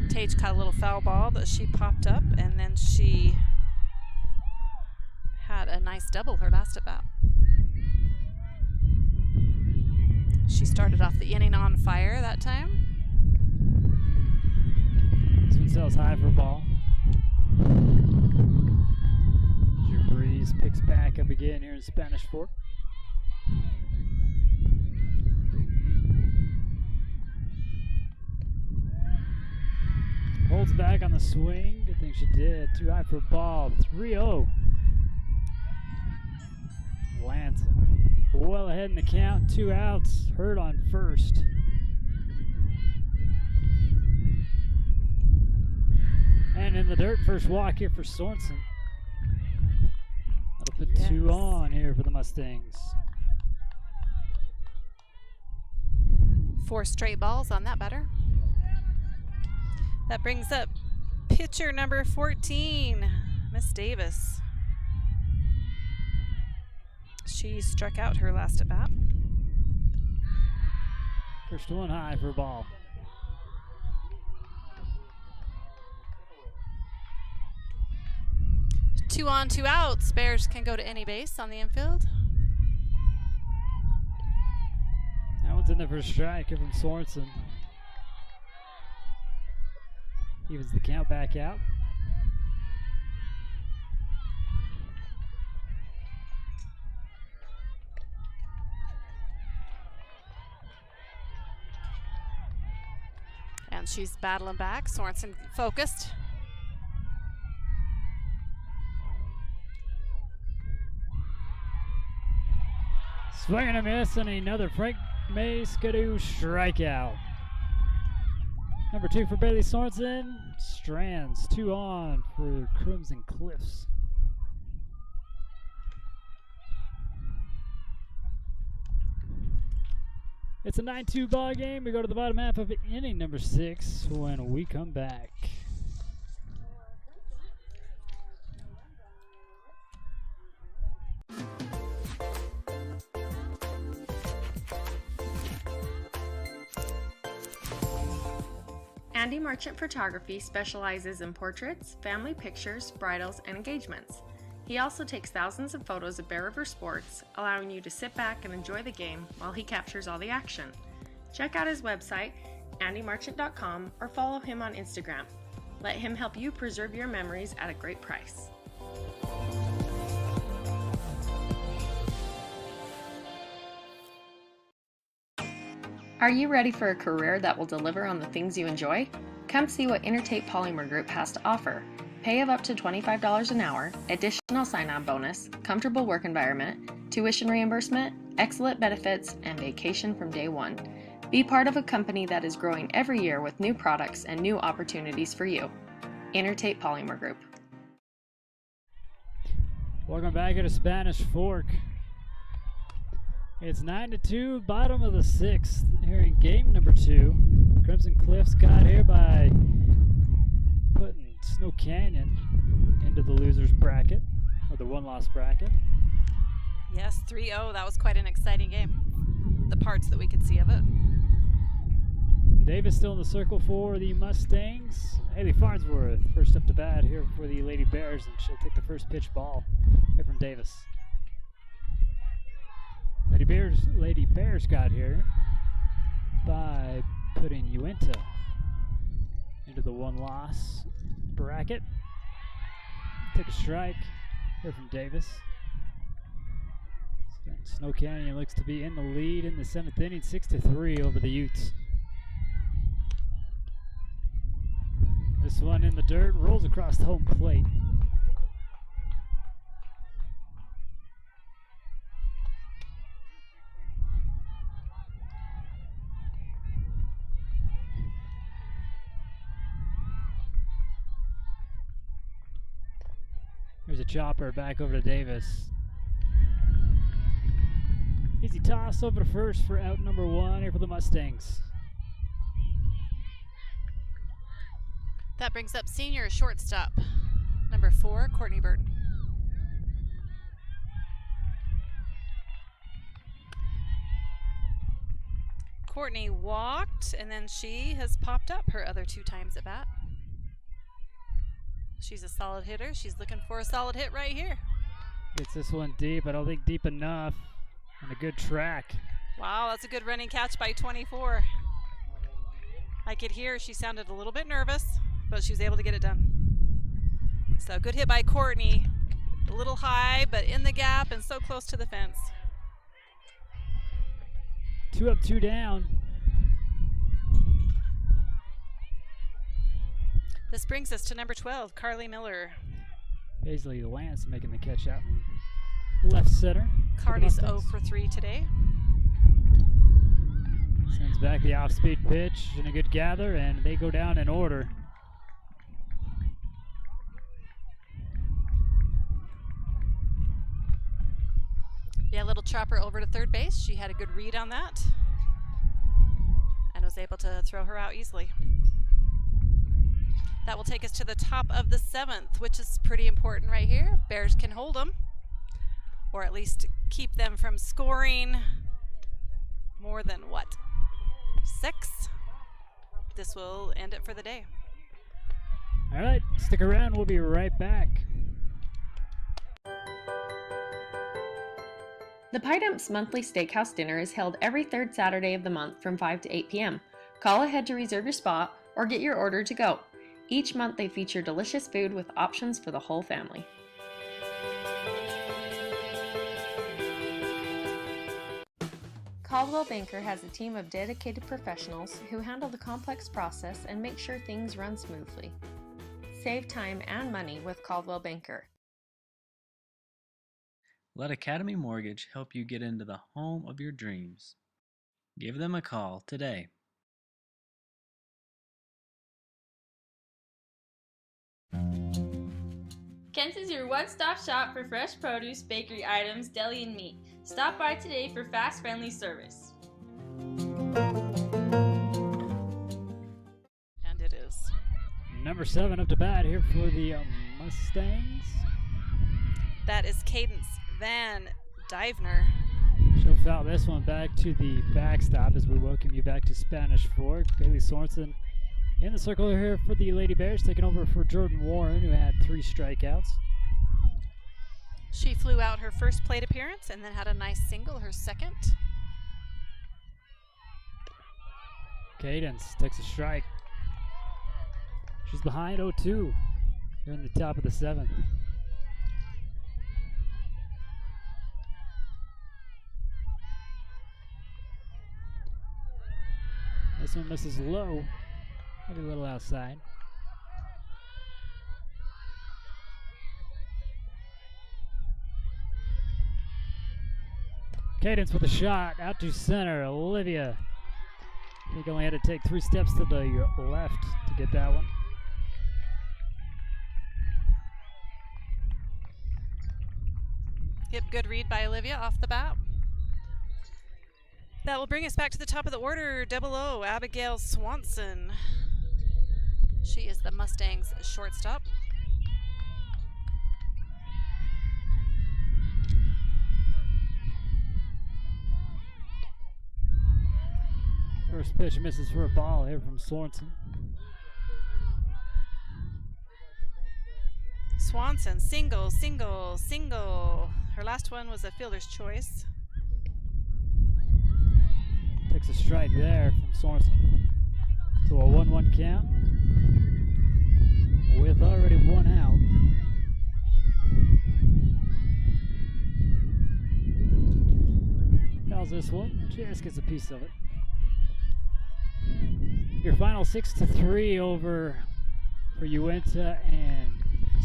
Speaker 2: Tage caught a little foul ball that she popped up, and then she had a nice double her last at bat. She started off the inning on fire that time.
Speaker 1: This one sells high for ball. Drew Breeze picks back up again here in Spanish Fork. Holds back on the swing. Good thing she did. Too high for ball. 3-0. Lance well ahead in the count. 2 outs. Hurd on first. And in the dirt, first walk here for Sorensen. That'll put 2 on here for the Mustangs.
Speaker 2: 4 straight balls on that batter. That brings up pitcher number 14, Miss Davis. She struck out her last at bat.
Speaker 1: First one high for ball.
Speaker 2: Two on, 2 outs. Bears can go to any base on the infield.
Speaker 1: That one's in there for a strike here from Sorensen. Evens the count back out.
Speaker 2: And she's battling back. Sorensen focused.
Speaker 1: Swing and a miss, and another Frank May Skidoo strikeout. Number 2 for Bailey Sorensen. Strands 2 on for Crimson Cliffs. It's a 9-2 ball game. We go to the bottom half of inning number 6 when we come back.
Speaker 7: Andy Merchant Photography specializes in portraits, family pictures, bridals, and engagements. He also takes thousands of photos of Bear River sports, allowing you to sit back and enjoy the game while he captures all the action. Check out his website, andymerchant.com, or follow him on Instagram. Let him help you preserve your memories at a great price. Are you ready for a career that will deliver on the things you enjoy? Come see what Intertape Polymer Group has to offer. Pay of up to $25 an hour, additional sign-on bonus, comfortable work environment, tuition reimbursement, excellent benefits, and vacation from day one. Be part of a company that is growing every year with new products and new opportunities for you. Intertape Polymer Group.
Speaker 1: Welcome back to Spanish Fork. It's 9-2, bottom of the 6th here in game number 2. Crimson Cliffs got here by putting Snow Canyon into the losers bracket, or the one-loss bracket.
Speaker 2: Yes, 3-0. That was quite an exciting game. The parts that we could see of it.
Speaker 1: Davis still in the circle for the Mustangs. Haley Farnsworth first up to bat here for the Lady Bears, and she'll take the first pitch ball here from Davis. Lady Bears got here by putting Uinta into the one-loss bracket. Take a strike here from Davis. And Snow Canyon looks to be in the lead in the 7th inning, 6-3 over the Utes. This one in the dirt, rolls across the home plate. Here's a chopper back over to Davis. Easy toss over to first for out number 1 here for the Mustangs.
Speaker 2: That brings up senior shortstop, number 4, Courtney Bird. Courtney walked, and then she has popped up her other 2 times at bat. She's a solid hitter. She's looking for a solid hit right here.
Speaker 1: Gets this one deep. I don't think deep enough. And a good track.
Speaker 2: Wow, that's a good running catch by 24. I could hear she sounded a little bit nervous, but she was able to get it done. So good hit by Courtney. A little high, but in the gap and so close to the fence.
Speaker 1: 2 up, 2 down.
Speaker 2: This brings us to number 12, Carly Miller.
Speaker 1: Paisley Lance making the catch out in left center.
Speaker 2: Carly's 0 for 3 today.
Speaker 1: Sends back the off-speed pitch and a good gather, and they go down in order.
Speaker 2: Yeah, little chopper over to third base. She had a good read on that and was able to throw her out easily. That will take us to the top of the 7th, which is pretty important right here. Bears can hold them, or at least keep them from scoring more than what? 6? This will end it for the day.
Speaker 1: All right, stick around. We'll be right back.
Speaker 7: The Pie Dumps monthly steakhouse dinner is held every 3rd Saturday of the month from 5 to 8 p.m. Call ahead to reserve your spot or get your order to go. Each month they feature delicious food with options for the whole family. Caldwell Banker has a team of dedicated professionals who handle the complex process and make sure things run smoothly. Save time and money with Caldwell Banker.
Speaker 8: Let Academy Mortgage help you get into the home of your dreams. Give them a call today.
Speaker 9: Kent's is your one-stop shop for fresh produce, bakery items, deli, and meat. Stop by today for fast, friendly service.
Speaker 2: And it is.
Speaker 1: Number 7 up to bat here for the Mustangs.
Speaker 2: That is Cadence Van Divner.
Speaker 1: She'll foul this one back to the backstop as we welcome you back to Spanish Fork. Bailey Sorensen in the circle here for the Lady Bears, taking over for Jordan Warren, who had 3 strikeouts.
Speaker 2: She flew out her first plate appearance and then had a nice single, her second.
Speaker 1: Cadence takes a strike. She's behind 0-2 here in the top of the 7th. This one misses low. Maybe a little outside. Cadence with a shot out to center. Olivia, I think only had to take 3 steps to the left to get that one.
Speaker 2: Yep, good read by Olivia off the bat. That will bring us back to the top of the order. Double O, Abigail Swanson. She is the Mustangs' shortstop.
Speaker 1: First pitch misses for a ball here from Sorensen.
Speaker 2: Swanson, single, single, single. Her last one was a fielder's choice.
Speaker 1: Takes a strike there from Sorensen. So a 1-1 count with already one out. How's this one? Just gets a piece of it. Your final 6-3 over for Uinta and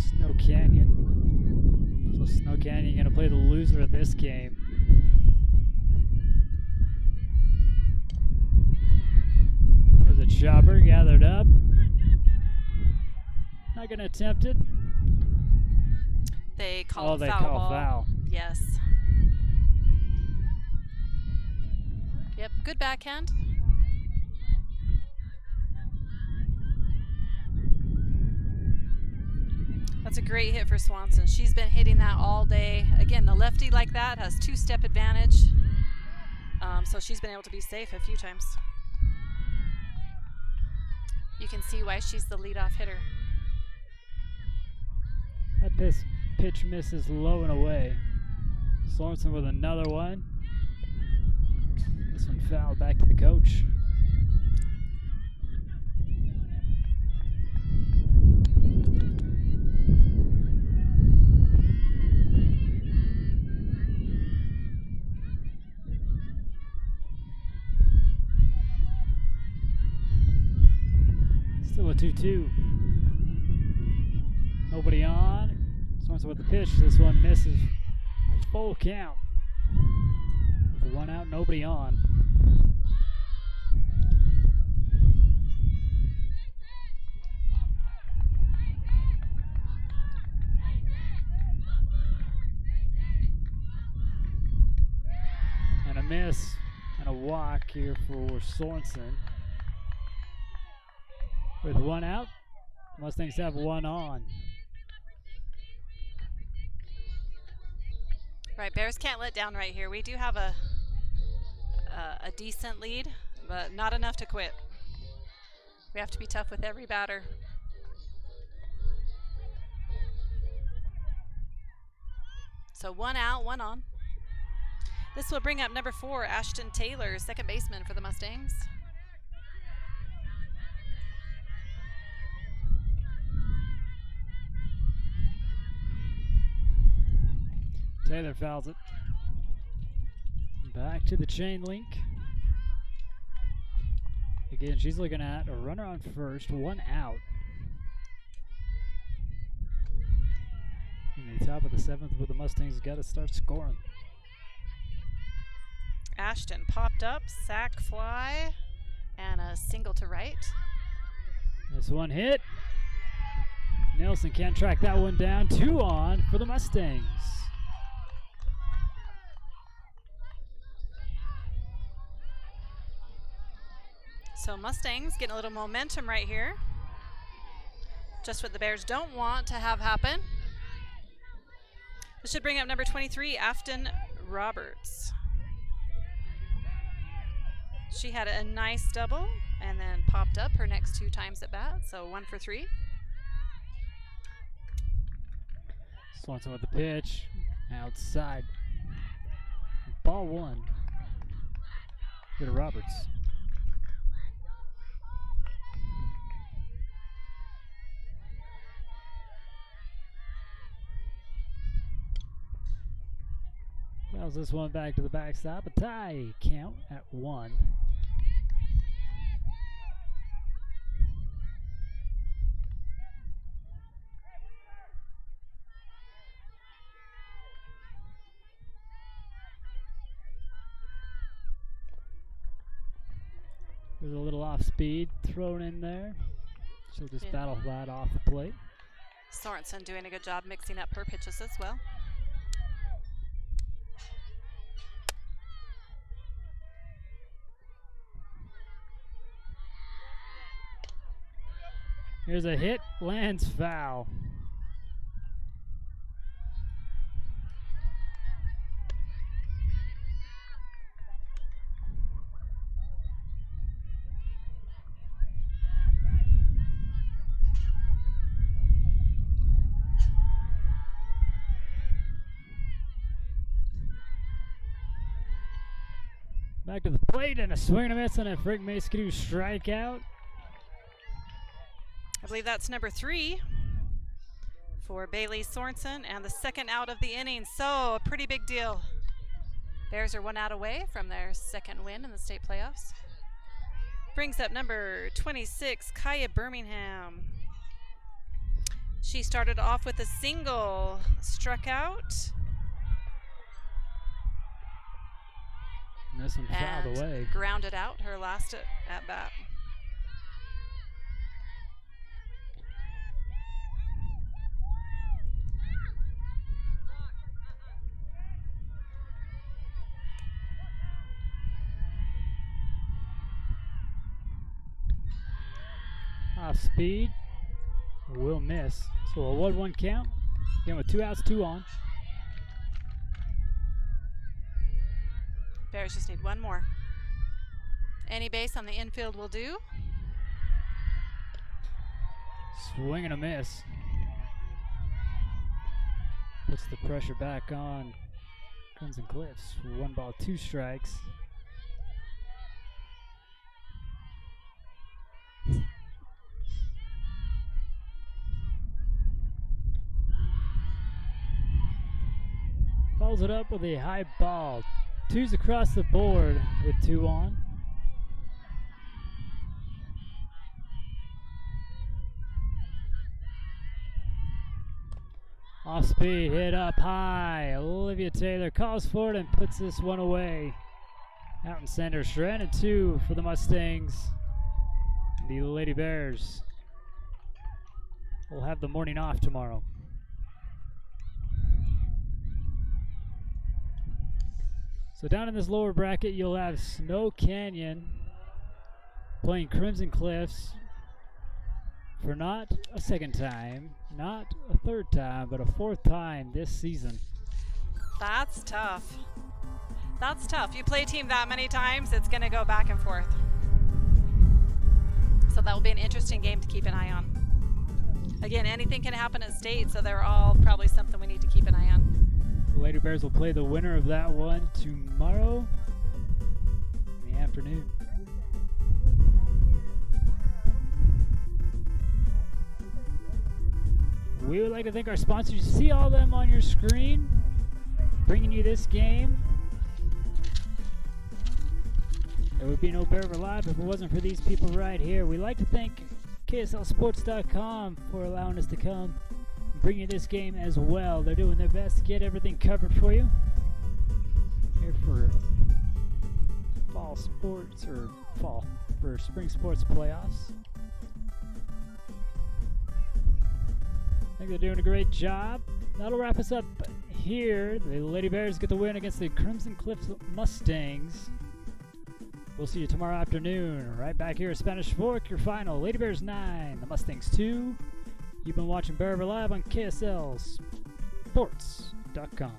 Speaker 1: Snow Canyon. So Snow Canyon going to play the loser of this game. There's a chopper gathered up. Not going to attempt it.
Speaker 2: They call
Speaker 1: they
Speaker 2: foul
Speaker 1: call
Speaker 2: ball.
Speaker 1: foul.
Speaker 2: Yes. Yep, good backhand. That's a great hit for Swanson. She's been hitting that all day. Again, the lefty like that has two-step advantage. So she's been able to be safe a few times. You can see why she's the leadoff hitter.
Speaker 1: That pitch misses low and away. Sorensen with another one. This one fouled back to the coach. Still a 2-2. Nobody on. Sorensen with the pitch. This one misses. Full count. With one out, nobody on. And a miss and a walk here for Sorensen. With one out, Mustangs have one on.
Speaker 2: Right, Bears can't let down right here. We do have a decent lead, but not enough to quit. We have to be tough with every batter. So one out, one on. This will bring up number 4, Ashton Taylor, second baseman for the Mustangs.
Speaker 1: Taylor fouls it. Back to the chain link. Again, she's looking at a runner on first, one out. In the top of the 7th, where the Mustangs got to start scoring.
Speaker 2: Ashton popped up, sac fly, and a single to right.
Speaker 1: This one hit. Nelson can't track that one down. 2 on for the Mustangs.
Speaker 2: So Mustangs getting a little momentum right here. Just what the Bears don't want to have happen. This should bring up number 23, Afton Roberts. She had a nice double and then popped up her next 2 times at bat, so 1 for 3.
Speaker 1: Swanson with the pitch. Outside. Ball 1. Go to Roberts. Fouls this one back to the backstop. A tie count at 1. There's a little off speed thrown in there. She'll just battle that off the plate.
Speaker 2: Sorensen doing a good job mixing up her pitches as well.
Speaker 1: Here's a hit, lands foul. Back to the plate and a swing and a miss on a Frank Maskadoo strikeout.
Speaker 2: I believe that's number 3 for Bailey Sorensen, and the second out of the inning. So a pretty big deal. Bears are 1 out away from their second win in the state playoffs. Brings up number 26, Kaya Birmingham. She started off with a single, struck out.
Speaker 1: This one fouled away.
Speaker 2: Grounded out her last at bat.
Speaker 1: Off speed, will miss. So a 1-1 count. Again with 2 outs, 2 on.
Speaker 2: Bears just need 1 more. Any base on the infield will do.
Speaker 1: Swing and a miss. Puts the pressure back on Crimson Cliffs. 1 ball, 2 strikes. Follows it up with a high ball. 2's across the board with 2 on. Off speed, hit up high. Olivia Taylor calls for it and puts this one away. Out in center, stranded 2 for the Mustangs. The Lady Bears will have the morning off tomorrow. So down in this lower bracket, you'll have Snow Canyon playing Crimson Cliffs for not a second time, not a third time, but a 4th time this season.
Speaker 2: That's tough. That's tough. You play a team that many times, it's going to go back and forth. So that will be an interesting game to keep an eye on. Again, anything can happen at state, so they're all probably something we need to keep an eye on.
Speaker 1: The Lady Bears will play the winner of that one tomorrow in the afternoon. We would like to thank our sponsors. You see all of them on your screen, bringing you this game. There would be no Bear Live if it wasn't for these people right here. We'd like to thank KSLSports.com for allowing us to come and bring you this game as well. They're doing their best to get everything covered for you here for fall sports, or for spring sports playoffs. I think they're doing a great job. That'll wrap us up here. The Lady Bears get the win against the Crimson Cliffs Mustangs. We'll see you tomorrow afternoon, right back here at Spanish Fork. Your final, Lady Bears 9, the Mustangs 2. You've been watching Bear Live on KSLSports.com.